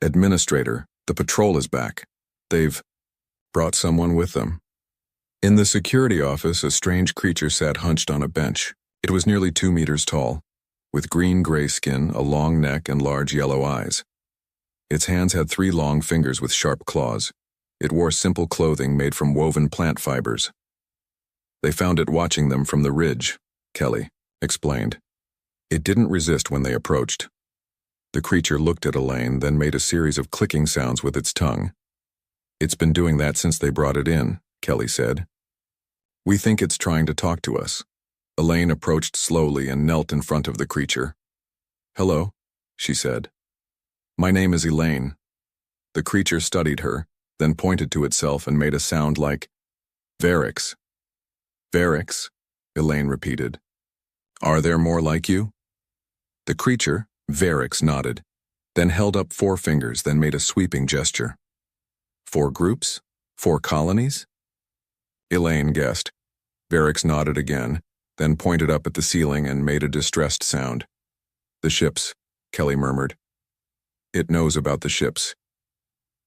Administrator, the patrol is back. They've brought someone with them. In the security office, a strange creature sat hunched on a bench. It was nearly 2 meters tall, with green-gray skin, a long neck, and large yellow eyes. Its hands had 3 long fingers with sharp claws. It wore simple clothing made from woven plant fibers. They found it watching them from the ridge, Kelly explained. It didn't resist when they approached. The creature looked at Elaine, then made a series of clicking sounds with its tongue. It's been doing that since they brought it in, Kelly said. We think it's trying to talk to us. Elaine approached slowly and knelt in front of the creature. Hello, she said. My name is Elaine. The creature studied her, then pointed to itself and made a sound like Varix. Varix, Elaine repeated. Are there more like you? The creature, Varix, nodded, then held up 4 fingers, then made a sweeping gesture. 4 groups? 4 colonies? Elaine guessed. Varix nodded again, then pointed up at the ceiling and made a distressed sound. The ships, Kelly murmured. It knows about the ships.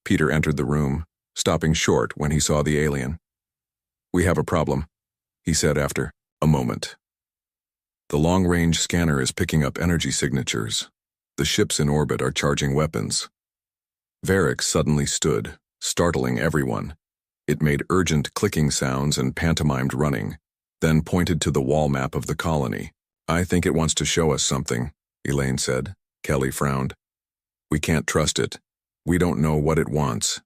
Peter entered the room, stopping short when he saw the alien. We have a problem, he said after a moment. The long-range scanner is picking up energy signatures. The ships in orbit are charging weapons. Varix suddenly stood, startling everyone. It made urgent clicking sounds and pantomimed running, then pointed to the wall map of the colony. I think it wants to show us something, Elaine said. Kelly frowned. We can't trust it. We don't know what it wants.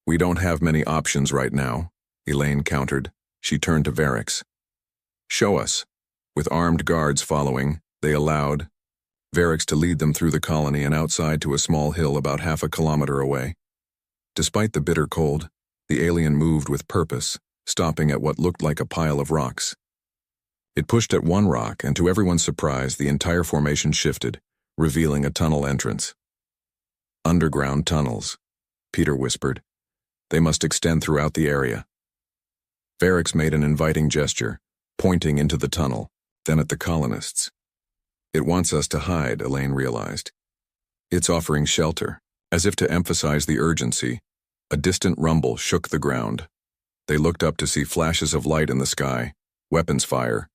We don't have many options right now, Elaine countered. She turned to Varix. Show us. With armed guards following, they allowed Varix to lead them through the colony and outside to a small hill about half a kilometer away. Despite the bitter cold, the alien moved with purpose, stopping at what looked like a pile of rocks. It pushed at one rock, and to everyone's surprise, the entire formation shifted, revealing a tunnel entrance. Underground tunnels, Peter whispered. They must extend throughout the area. Varix made an inviting gesture, pointing into the tunnel, then at the colonists. It wants us to hide, Elaine realized. It's offering shelter. As if to emphasize the urgency, a distant rumble shook the ground. They looked up to see flashes of light in the sky, weapons fire.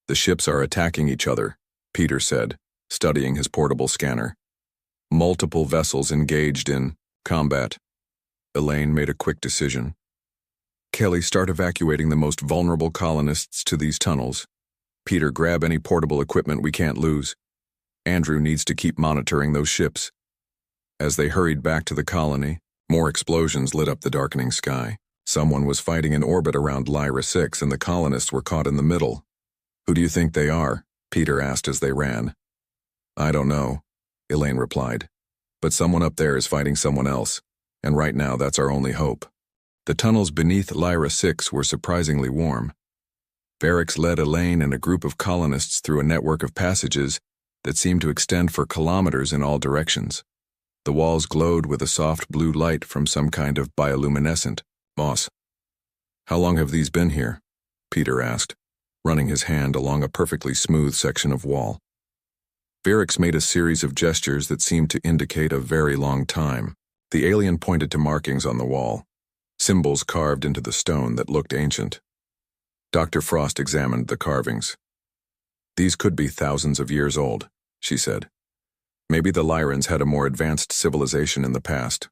The ships are attacking each other, Peter said, studying his portable scanner. Multiple vessels engaged in combat. Elaine made a quick decision. Kelly, start evacuating the most vulnerable colonists to these tunnels. Peter, grab any portable equipment we can't lose. Andrew needs to keep monitoring those ships. As they hurried back to the colony, more explosions lit up the darkening sky. Someone was fighting in orbit around Lyra 6 and the colonists were caught in the middle. Who do you think they are? Peter asked as they ran. I don't know, Elaine replied. But someone up there is fighting someone else, and right now that's our only hope. The tunnels beneath Lyra 6 were surprisingly warm. Varix led Elaine and a group of colonists through a network of passages that seemed to extend for kilometers in all directions. The walls glowed with a soft blue light from some kind of bioluminescent moss. How long have these been here? Peter asked, running his hand along a perfectly smooth section of wall. Varix made a series of gestures that seemed to indicate a very long time. The alien pointed to markings on the wall, symbols carved into the stone that looked ancient. Dr. Frost examined the carvings. These could be thousands of years old, she said. Maybe the Lyrans had a more advanced civilization in the past.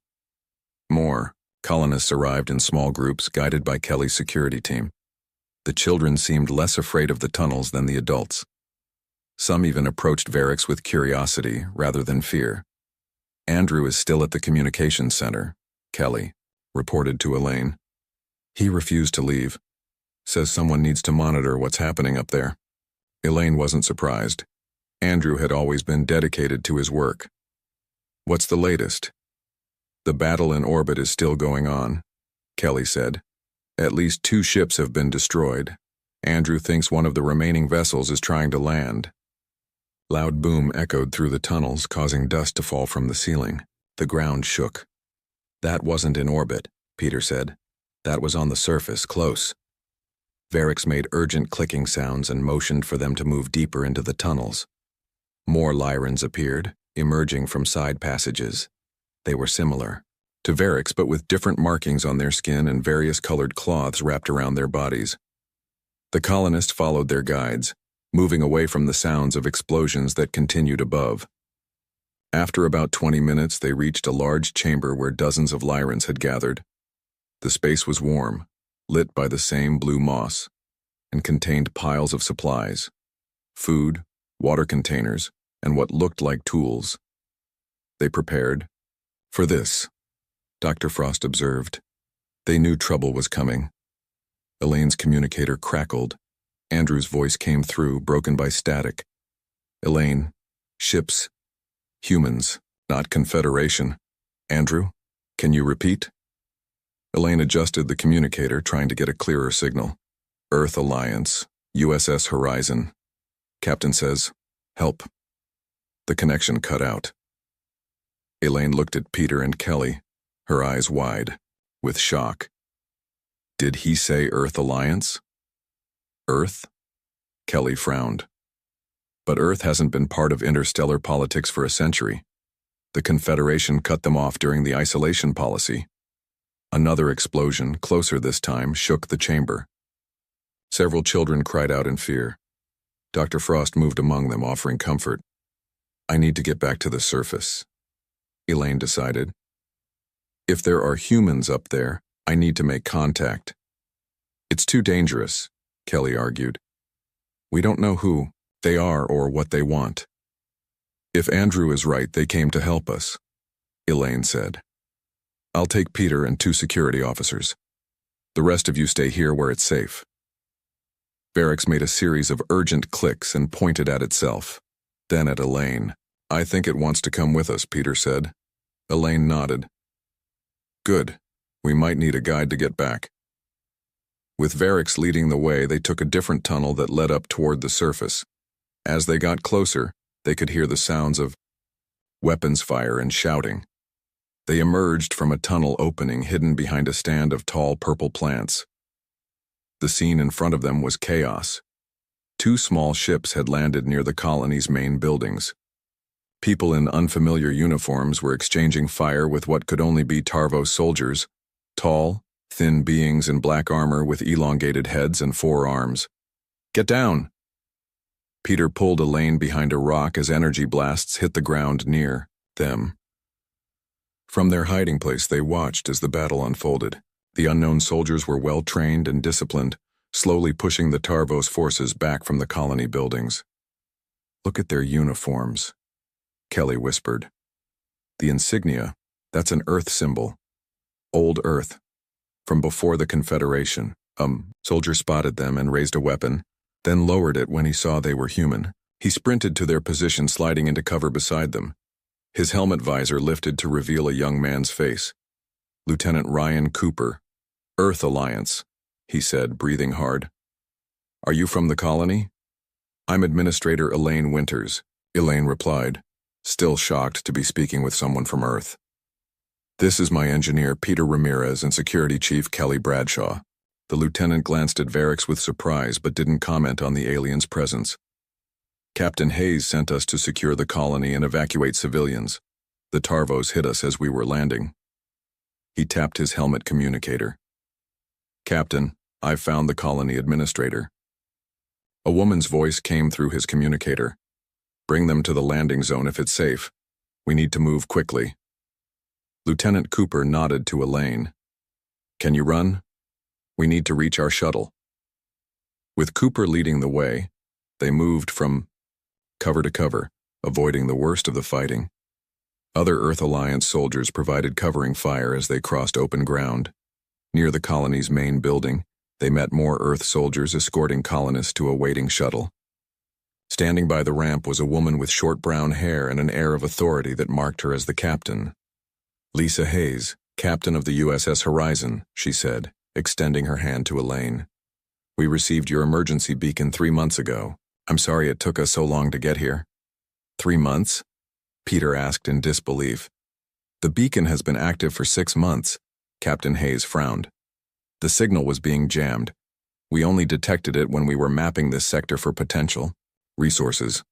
More colonists arrived in small groups guided by Kelly's security team. The children seemed less afraid of the tunnels than the adults. Some even approached Varix with curiosity rather than fear. Andrew is still at the communications center, Kelly reported to Elaine. He refused to leave. Says someone needs to monitor what's happening up there. Elaine wasn't surprised. Andrew had always been dedicated to his work. What's the latest? The battle in orbit is still going on, Kelly said. At least 2 ships have been destroyed. Andrew thinks one of the remaining vessels is trying to land. Loud boom echoed through the tunnels, causing dust to fall from the ceiling. The ground shook. That wasn't in orbit, Peter said. That was on the surface, close. Varix made urgent clicking sounds and motioned for them to move deeper into the tunnels. More Lyrans appeared, emerging from side passages. They were similar to Varix, but with different markings on their skin and various colored cloths wrapped around their bodies. The colonists followed their guides, moving away from the sounds of explosions that continued above. After about 20 minutes, they reached a large chamber where dozens of Lyrans had gathered. The space was warm, lit by the same blue moss, and contained piles of supplies, food, water containers, and what looked like tools. They prepared for this, Dr. Frost observed. They knew trouble was coming. Elaine's communicator crackled. Andrew's voice came through, broken by static. Elaine, ships, humans, not Confederation. Andrew, can you repeat? Elaine adjusted the communicator, trying to get a clearer signal. Earth Alliance, USS Horizon. Captain says, help. The connection cut out. Elaine looked at Peter and Kelly, her eyes wide, with shock. Did he say Earth Alliance? Earth? Kelly frowned. But Earth hasn't been part of interstellar politics for a century. The Confederation cut them off during the isolation policy. Another explosion, closer this time, shook the chamber. Several children cried out in fear. Dr. Frost moved among them, offering comfort. I need to get back to the surface, Elaine decided. If there are humans up there, I need to make contact. It's too dangerous, Kelly argued. We don't know who they are or what they want. If Andrew is right, they came to help us, Elaine said. I'll take Peter and 2 security officers. The rest of you stay here where it's safe. Varix made a series of urgent clicks and pointed at itself, then at Elaine. I think it wants to come with us, Peter said. Elaine nodded. Good. We might need a guide to get back. With Varix leading the way, they took a different tunnel that led up toward the surface. As they got closer, they could hear the sounds of weapons fire and shouting. They emerged from a tunnel opening hidden behind a stand of tall purple plants. The scene in front of them was chaos. 2 small ships had landed near the colony's main buildings. People in unfamiliar uniforms were exchanging fire with what could only be Tarvo soldiers, tall, thin beings in black armor with elongated heads and 4 arms. Get down! Peter pulled Elaine behind a rock as energy blasts hit the ground near them. From their hiding place, they watched as the battle unfolded. The unknown soldiers were well-trained and disciplined, slowly pushing the Tarvos forces back from the colony buildings. "Look at their uniforms," Kelly whispered. "The insignia, that's an Earth symbol. Old Earth. From before the Confederation." Soldier spotted them and raised a weapon, then lowered it when he saw they were human. He sprinted to their position, sliding into cover beside them. His helmet visor lifted to reveal a young man's face. "Lieutenant Ryan Cooper, Earth Alliance," he said, breathing hard. "Are you from the colony?" "I'm Administrator Elaine Winters," Elaine replied, still shocked to be speaking with someone from Earth. "This is my engineer Peter Ramirez and Security Chief Kelly Bradshaw." The lieutenant glanced at Varix with surprise but didn't comment on the alien's presence. "Captain Hayes sent us to secure the colony and evacuate civilians. The Tarvos hit us as we were landing." He tapped his helmet communicator. "Captain, I've found the colony administrator." A woman's voice came through his communicator. "Bring them to the landing zone if it's safe. We need to move quickly." Lieutenant Cooper nodded to Elaine. "Can you run? We need to reach our shuttle." With Cooper leading the way, they moved from cover to cover, avoiding the worst of the fighting. Other Earth Alliance soldiers provided covering fire as they crossed open ground. Near the colony's main building, they met more Earth soldiers escorting colonists to a waiting shuttle. Standing by the ramp was a woman with short brown hair and an air of authority that marked her as the captain. "Lisa Hayes, captain of the USS Horizon," she said, extending her hand to Elaine. "We received your emergency beacon 3 months ago. I'm sorry it took us so long to get here." 3 months? Peter asked in disbelief. "The beacon has been active for 6 months," Captain Hayes frowned. "The signal was being jammed. We only detected it when we were mapping this sector for potential resources."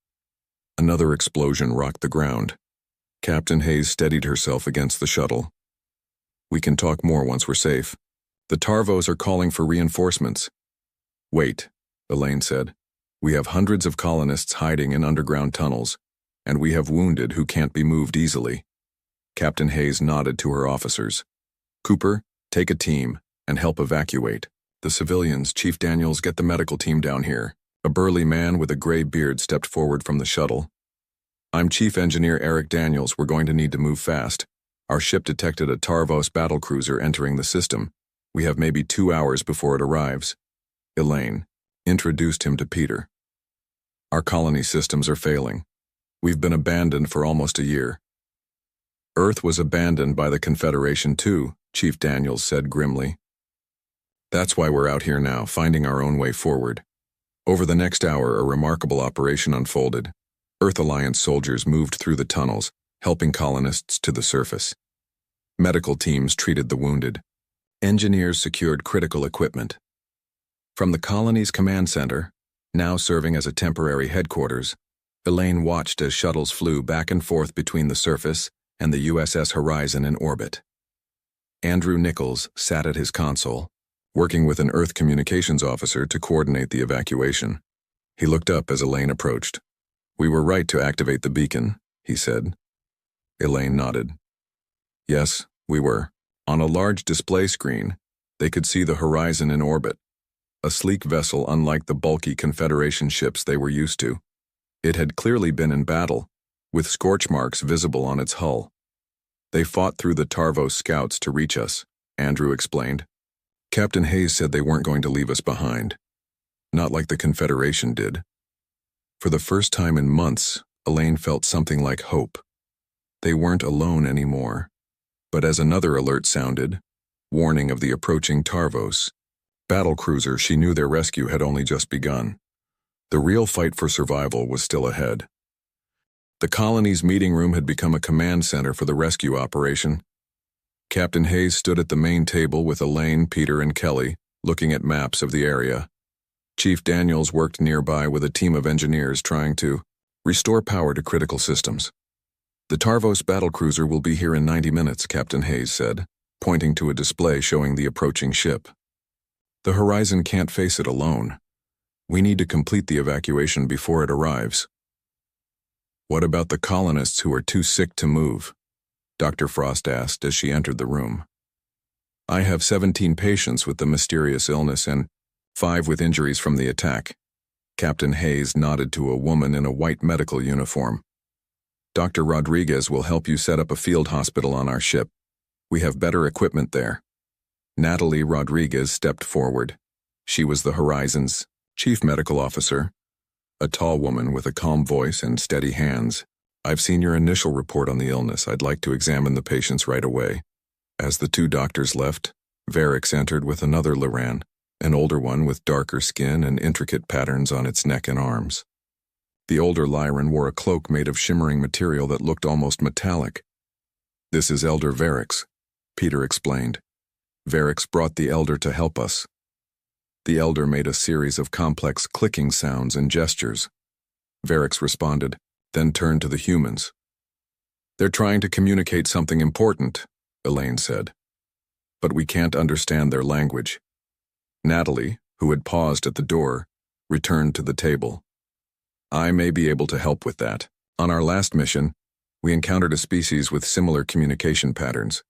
Another explosion rocked the ground. Captain Hayes steadied herself against the shuttle. "We can talk more once we're safe. The Tarvos are calling for reinforcements." "Wait," Elaine said. "We have hundreds of colonists hiding in underground tunnels, and we have wounded who can't be moved easily." Captain Hayes nodded to her officers. "Cooper, take a team and help evacuate. The civilians, Chief Daniels, get the medical team down here." A burly man with a gray beard stepped forward from the shuttle. "I'm Chief Engineer Eric Daniels. We're going to need to move fast. Our ship detected a Tarvos battlecruiser entering the system. We have maybe 2 hours before it arrives." Elaine introduced him to Peter. "Our colony systems are failing. We've been abandoned for almost a year." "Earth was abandoned by the Confederation too," Chief Daniels said grimly. "That's why we're out here now, finding our own way forward." Over the next hour, a remarkable operation unfolded. Earth Alliance soldiers moved through the tunnels, helping colonists to the surface. Medical teams treated the wounded. Engineers secured critical equipment. From the colony's command center, now serving as a temporary headquarters, Elaine watched as shuttles flew back and forth between the surface and the USS Horizon in orbit. Andrew Nichols sat at his console, working with an Earth communications officer to coordinate the evacuation. He looked up as Elaine approached. "We were right to activate the beacon," he said. Elaine nodded. "Yes, we were." On a large display screen, they could see the Horizon in orbit, a sleek vessel unlike the bulky Confederation ships they were used to. It had clearly been in battle, with scorch marks visible on its hull. "They fought through the Tarvos scouts to reach us," Andrew explained. "Captain Hayes said they weren't going to leave us behind. Not like the Confederation did." For the first time in months, Elaine felt something like hope. They weren't alone anymore. But as another alert sounded, warning of the approaching Tarvos battlecruiser, she knew their rescue had only just begun. The real fight for survival was still ahead. The colony's meeting room had become a command center for the rescue operation. Captain Hayes stood at the main table with Elaine, Peter, and Kelly, looking at maps of the area. Chief Daniels worked nearby with a team of engineers trying to restore power to critical systems. "The Tarvos battlecruiser will be here in 90 minutes, Captain Hayes said, pointing to a display showing the approaching ship. "The Horizon can't face it alone. We need to complete the evacuation before it arrives." "What about the colonists who are too sick to move?" Dr. Frost asked as she entered the room. I have 17 patients with the mysterious illness and 5 with injuries from the attack. Captain Hayes nodded to a woman in a white medical uniform. Dr. Rodriguez will help you set up a field hospital on our ship. We have better equipment there. Natalie Rodriguez stepped forward. She was the Horizon's chief medical officer, a tall woman with a calm voice and steady hands. I've seen your initial report on the illness. I'd like to examine the patients right away. As the 2 doctors left, Varix entered with another Loran, an older one with darker skin and intricate patterns on its neck and arms. The older Lyran wore a cloak made of shimmering material that looked almost metallic. This is Elder Varix, Peter explained. Varix brought the Elder to help us. The Elder made a series of complex clicking sounds and gestures. Varix responded, then turned to the humans. They're trying to communicate something important, Elaine said. But we can't understand their language. Natalie, who had paused at the door, returned to the table. I may be able to help with that. On our last mission, we encountered a species with similar communication patterns.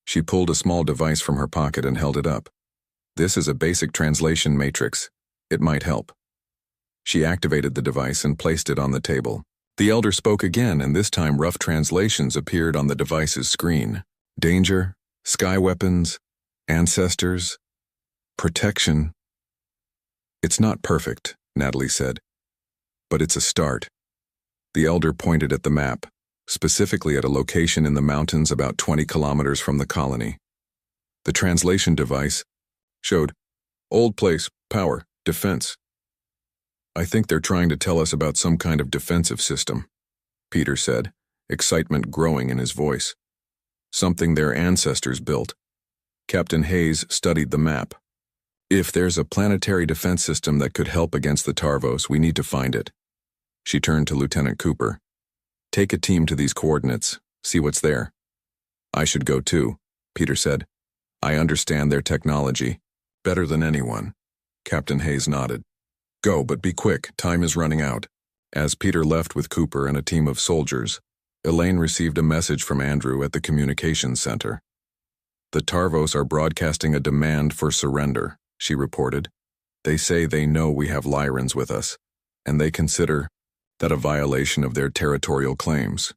She pulled a small device from her pocket and held it up. This is a basic translation matrix. It might help. She activated the device and placed it on the table. The Elder spoke again, and this time rough translations appeared on the device's screen. Danger, sky weapons, ancestors, protection. It's not perfect, Natalie said, but it's a start. The Elder pointed at the map, specifically at a location in the mountains about 20 kilometers from the colony. The translation device showed old place, power, defense. I think they're trying to tell us about some kind of defensive system, Peter said, excitement growing in his voice. Something their ancestors built. Captain Hayes studied the map. If there's a planetary defense system that could help against the Tarvos, we need to find it. She turned to Lieutenant Cooper. Take a team to these coordinates, see what's there. I should go too, Peter said. I understand their technology better than anyone. Captain Hayes nodded. Go, but be quick, time is running out. As Peter left with Cooper and a team of soldiers, Elaine received a message from Andrew at the communications center. The Tarvos are broadcasting a demand for surrender, she reported. They say they know we have Lyrans with us, and they consider that a violation of their territorial claims.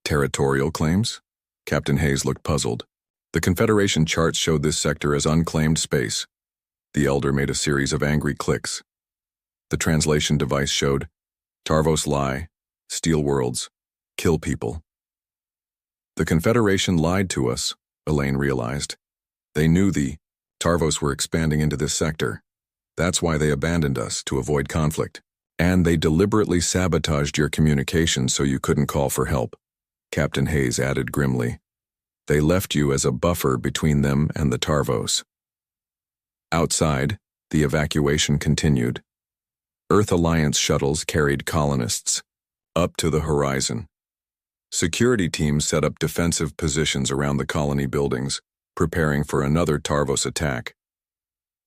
Territorial claims? Captain Hayes looked puzzled. The Confederation charts showed this sector as unclaimed space. The Elder made a series of angry clicks. The translation device showed, Tarvos lie, steal worlds, kill people. The Confederation lied to us, Elaine realized. They knew the Tarvos were expanding into this sector. That's why they abandoned us, to avoid conflict. And they deliberately sabotaged your communications so you couldn't call for help, Captain Hayes added grimly. They left you as a buffer between them and the Tarvos. Outside, the evacuation continued. Earth Alliance shuttles carried colonists up to the horizon. Security teams set up defensive positions around the colony buildings, preparing for another Tarvos attack.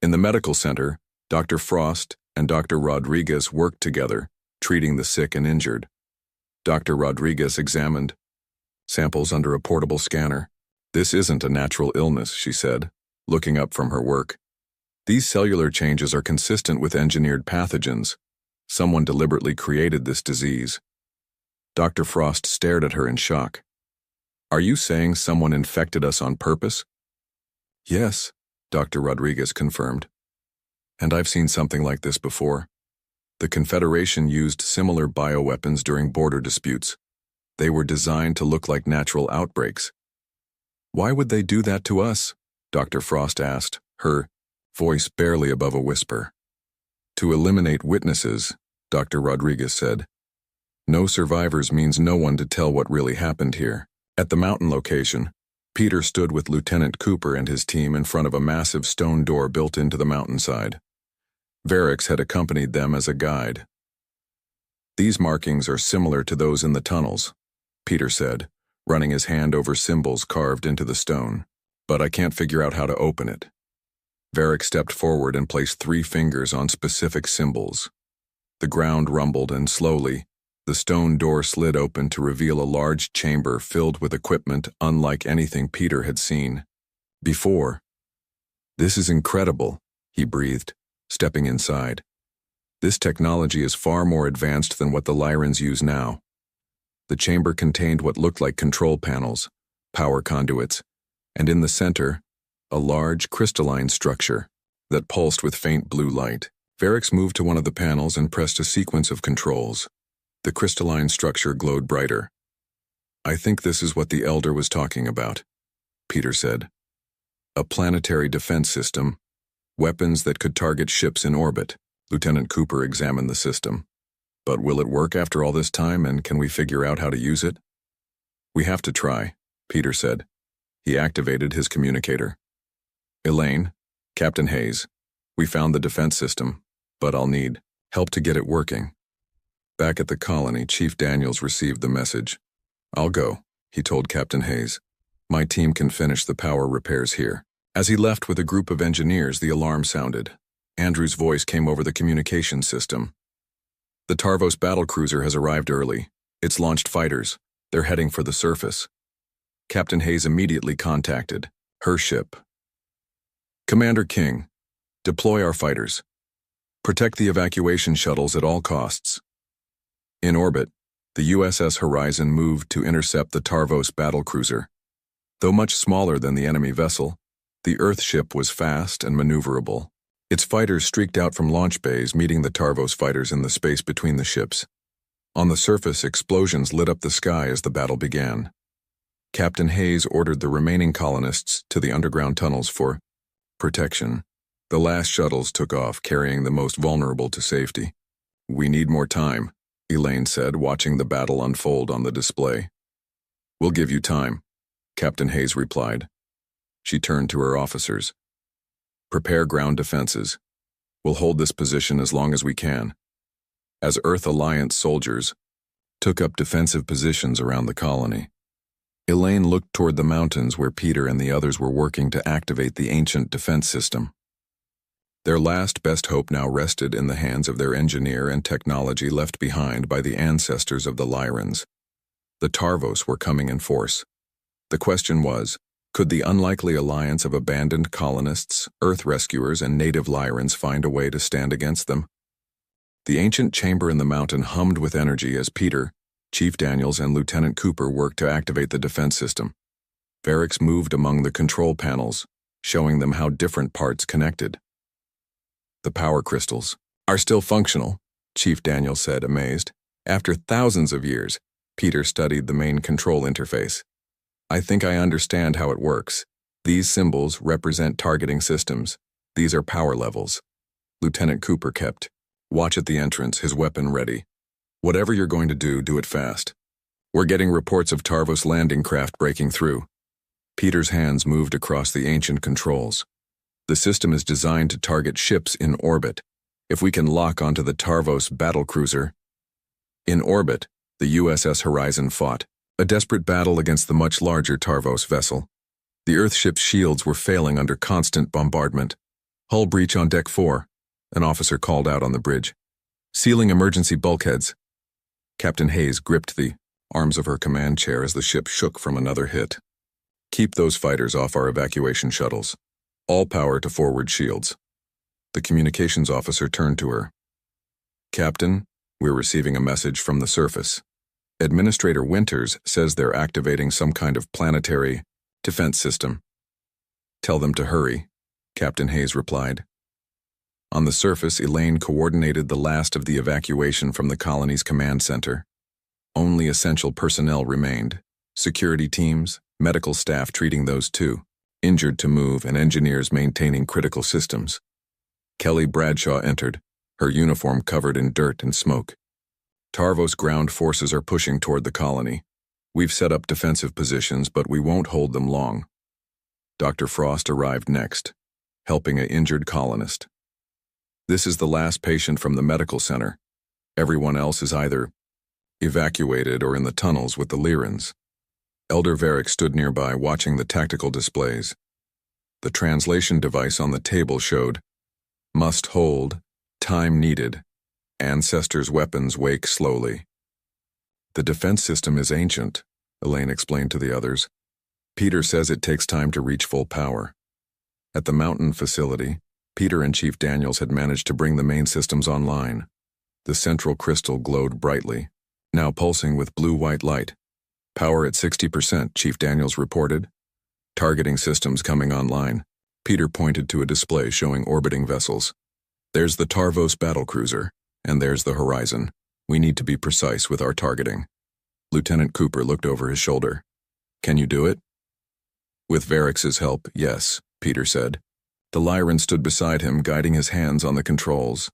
In the medical center, Dr. Frost and Dr. Rodriguez worked together, treating the sick and injured. Dr. Rodriguez examined samples under a portable scanner. This isn't a natural illness, she said, looking up from her work. These cellular changes are consistent with engineered pathogens. Someone deliberately created this disease. Dr. Frost stared at her in shock. Are you saying someone infected us on purpose? Yes, Dr. Rodriguez confirmed. And I've seen something like this before. The Confederation used similar bioweapons during border disputes. They were designed to look like natural outbreaks. Why would they do that to us? Dr. Frost asked, her voice barely above a whisper. To eliminate witnesses, Dr. Rodriguez said. No survivors means no one to tell what really happened here. At the mountain location, Peter stood with Lieutenant Cooper and his team in front of a massive stone door built into the mountainside. Varix had accompanied them as a guide. These markings are similar to those in the tunnels, Peter said, running his hand over symbols carved into the stone. But I can't figure out how to open it. Varix stepped forward and placed 3 fingers on specific symbols. The ground rumbled and slowly, The stone door slid open to reveal a large chamber filled with equipment unlike anything Peter had seen before. "This is incredible," he breathed, stepping inside. "This technology is far more advanced than what the Lyrans use now." The chamber contained what looked like control panels, power conduits, and in the center, a large crystalline structure that pulsed with faint blue light. Varix moved to one of the panels and pressed a sequence of controls. The crystalline structure glowed brighter. "I think this is what the Elder was talking about," Peter said. "A planetary defense system, weapons that could target ships in orbit." Lieutenant Cooper examined the system. "But will it work after all this time, and can we figure out how to use it?" "We have to try," Peter said. He activated his communicator. "Elaine, Captain Hayes, we found the defense system, but I'll need help to get it working." Back at the colony, Chief Daniels received the message. "I'll go," he told Captain Hayes. "My team can finish the power repairs here." As he left with a group of engineers, the alarm sounded. Andrew's voice came over the communication system. "The Tarvos battlecruiser has arrived early. It's launched fighters. They're heading for the surface." Captain Hayes immediately contacted her ship. "Commander King, deploy our fighters. Protect the evacuation shuttles at all costs." In orbit, the USS Horizon moved to intercept the Tarvos battlecruiser. Though much smaller than the enemy vessel, the Earth ship was fast and maneuverable. Its fighters streaked out from launch bays, meeting the Tarvos fighters in the space between the ships. On the surface, explosions lit up the sky as the battle began. Captain Hayes ordered the remaining colonists to the underground tunnels for protection. The last shuttles took off, carrying the most vulnerable to safety. "We need more time," Elaine said, watching the battle unfold on the display. "We'll give you time," Captain Hayes replied. She turned to her officers. "Prepare ground defenses. We'll hold this position as long as we can." As Earth Alliance soldiers took up defensive positions around the colony, Elaine looked toward the mountains where Peter and the others were working to activate the ancient defense system. Their last best hope now rested in the hands of their engineer and technology left behind by the ancestors of the Lyrans. The Tarvos were coming in force. The question was, could the unlikely alliance of abandoned colonists, Earth rescuers, and native Lyrans find a way to stand against them? The ancient chamber in the mountain hummed with energy as Peter, Chief Daniels, and Lieutenant Cooper worked to activate the defense system. Varix moved among the control panels, showing them how different parts connected. "The power crystals are still functional," Chief Daniels said, amazed. After thousands of years, Peter studied the main control interface. "I think I understand how it works. These symbols represent targeting systems. These are power levels." Lieutenant Cooper kept watch at the entrance, his weapon ready. "Whatever you're going to do, do it fast. We're getting reports of Tarvos landing craft breaking through." Peter's hands moved across the ancient controls. "The system is designed to target ships in orbit. If we can lock onto the Tarvos battlecruiser." In orbit, the USS Horizon fought a desperate battle against the much larger Tarvos vessel. The Earthship's shields were failing under constant bombardment. "Hull breach on Deck 4, an officer called out on the bridge. "Sealing emergency bulkheads." Captain Hayes gripped the arms of her command chair as the ship shook from another hit. "Keep those fighters off our evacuation shuttles. All power to forward shields." The communications officer turned to her. "Captain, we're receiving a message from the surface. Administrator Winters says they're activating some kind of planetary defense system." "Tell them to hurry," Captain Hayes replied. On the surface, Elaine coordinated the last of the evacuation from the colony's command center. Only essential personnel remained: security teams, medical staff treating those too, injured to move, and engineers maintaining critical systems. Kelly Bradshaw entered, her uniform covered in dirt and smoke. "Tarvos ground forces are pushing toward the colony. We've set up defensive positions, but we won't hold them long." Dr. Frost arrived next, helping an injured colonist. "This is the last patient from the medical center. Everyone else is either evacuated or in the tunnels with the Lyrans." Elder Varric stood nearby, watching the tactical displays. The translation device on the table showed, "Must hold, time needed. Ancestors' weapons wake slowly." The defense system is ancient, Elaine explained to the others. Peter says it takes time to reach full power. At the mountain facility, Peter and Chief Daniels had managed to bring the main systems online. The central crystal glowed brightly, now pulsing with blue-white light. Power at 60%, Chief Daniels reported. Targeting systems coming online. Peter pointed to a display showing orbiting vessels. There's the Tarvos battlecruiser, and there's the horizon. We need to be precise with our targeting. Lieutenant Cooper looked over his shoulder. Can you do it? With Varex's help, yes, Peter said. The Lyran stood beside him, guiding his hands on the controls.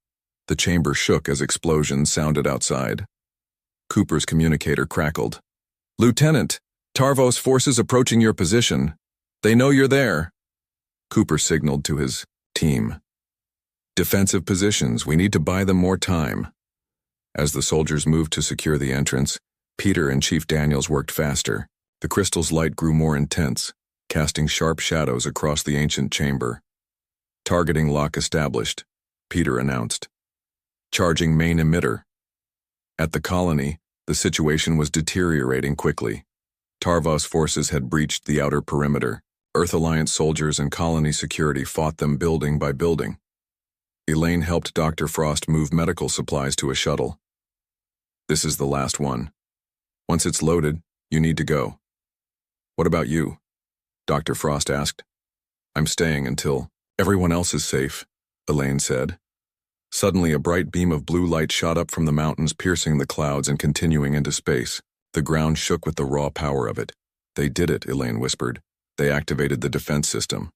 The chamber shook as explosions sounded outside. Cooper's communicator crackled. Lieutenant, Tarvos forces approaching your position. They know you're there. Cooper signaled to his team. Defensive positions, we need to buy them more time. As the soldiers moved to secure the entrance, Peter and Chief Daniels worked faster. The crystal's light grew more intense, casting sharp shadows across the ancient chamber. Targeting lock established, Peter announced. Charging main emitter. At the colony, the situation was deteriorating quickly. Tarvos forces had breached the outer perimeter. Earth Alliance soldiers and colony security fought them building by building. Elaine helped Dr. Frost move medical supplies to a shuttle. This is the last one. Once it's loaded, you need to go. What about you? Dr. Frost asked. I'm staying until everyone else is safe, Elaine said. Suddenly, a bright beam of blue light shot up from the mountains, piercing the clouds and continuing into space. The ground shook with the raw power of it. They did it, Elaine whispered. They activated the defense system.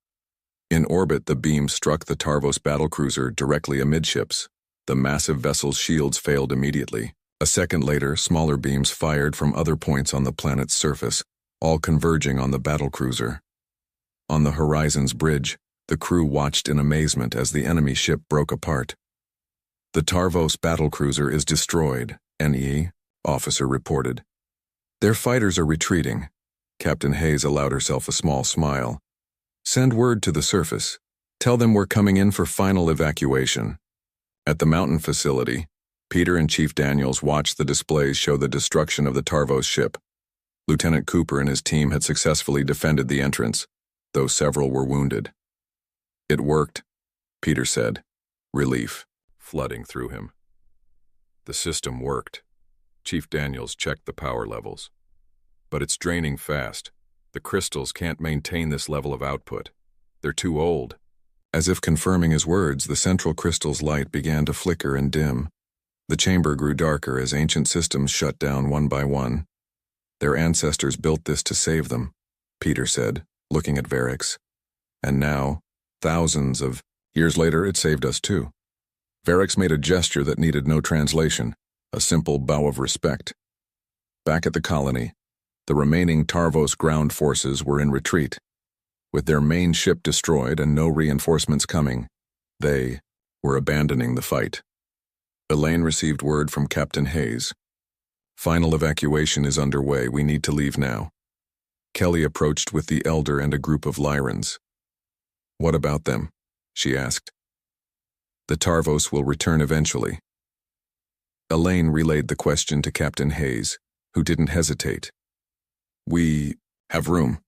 In orbit, the beam struck the Tarvos battlecruiser directly amidships. The massive vessel's shields failed immediately. A second later, smaller beams fired from other points on the planet's surface, all converging on the battlecruiser. On the horizon's bridge, the crew watched in amazement as the enemy ship broke apart. The Tarvos battlecruiser is destroyed, NE, officer reported. Their fighters are retreating. Captain Hayes allowed herself a small smile. Send word to the surface. Tell them we're coming in for final evacuation. At the mountain facility, Peter and Chief Daniels watched the displays show the destruction of the Tarvos ship. Lieutenant Cooper and his team had successfully defended the entrance, though several were wounded. It worked, Peter said, relief flooding through him. The system worked. Chief Daniels checked the power levels. But it's draining fast. The crystals can't maintain this level of output. They're too old. As if confirming his words, the central crystal's light began to flicker and dim. The chamber grew darker as ancient systems shut down one by one. Their ancestors built this to save them, Peter said, looking at Varex. And now, thousands of years later, it saved us too. Varex made a gesture that needed no translation, a simple bow of respect. Back at the colony, the remaining Tarvos ground forces were in retreat. With their main ship destroyed and no reinforcements coming, they were abandoning the fight. Elaine received word from Captain Hayes. Final evacuation is underway. We need to leave now. Kelly approached with the Elder and a group of Lyrans. What about them? She asked. The Tarvos will return eventually. Elaine relayed the question to Captain Hayes, who didn't hesitate. We have room.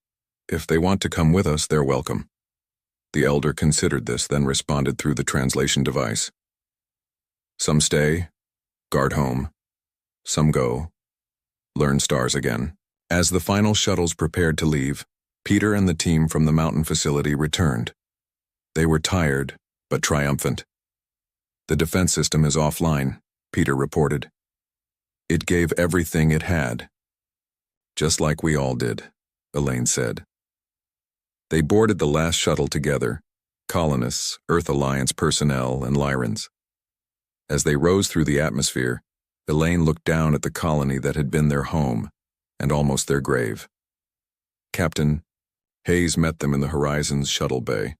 If they want to come with us, they're welcome. The Elder considered this, then responded through the translation device. Some stay, guard home. Some go, learn stars again. As the final shuttles prepared to leave, Peter and the team from the mountain facility returned. They were tired, but triumphant. The defense system is offline, Peter reported. It gave everything it had. Just like we all did, Elaine said. They boarded the last shuttle together, colonists, Earth Alliance personnel, and Lyrans. As they rose through the atmosphere, Elaine looked down at the colony that had been their home, and almost their grave. Captain Hayes met them in the Horizon's shuttle bay.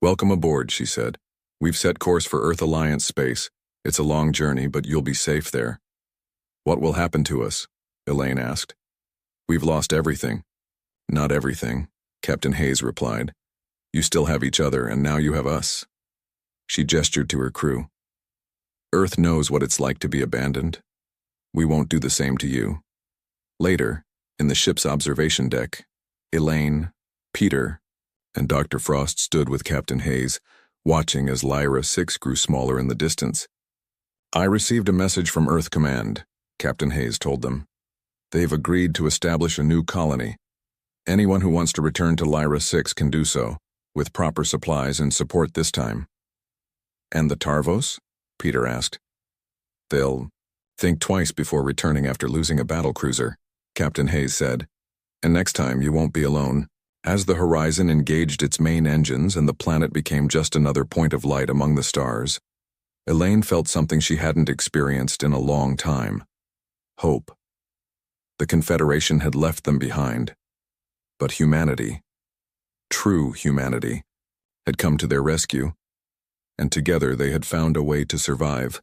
Welcome aboard, she said. We've set course for Earth Alliance space. It's a long journey, but you'll be safe there. What will happen to us? Elaine asked. We've lost everything. Not everything, Captain Hayes replied. You still have each other, and now you have us. She gestured to her crew. Earth knows what it's like to be abandoned. We won't do the same to you. Later, in the ship's observation deck, Elaine, Peter, and Dr. Frost stood with Captain Hayes, watching as Lyra 6 grew smaller in the distance. I received a message from Earth Command, Captain Hayes told them. They've agreed to establish a new colony. Anyone who wants to return to Lyra 6 can do so, with proper supplies and support this time. And the Tarvos? Peter asked. They'll think twice before returning after losing a battlecruiser, Captain Hayes said. And next time you won't be alone. As the Horizon engaged its main engines and the planet became just another point of light among the stars, Elaine felt something she hadn't experienced in a long time. Hope. The Confederation had left them behind, but humanity, true humanity, had come to their rescue, and together they had found a way to survive.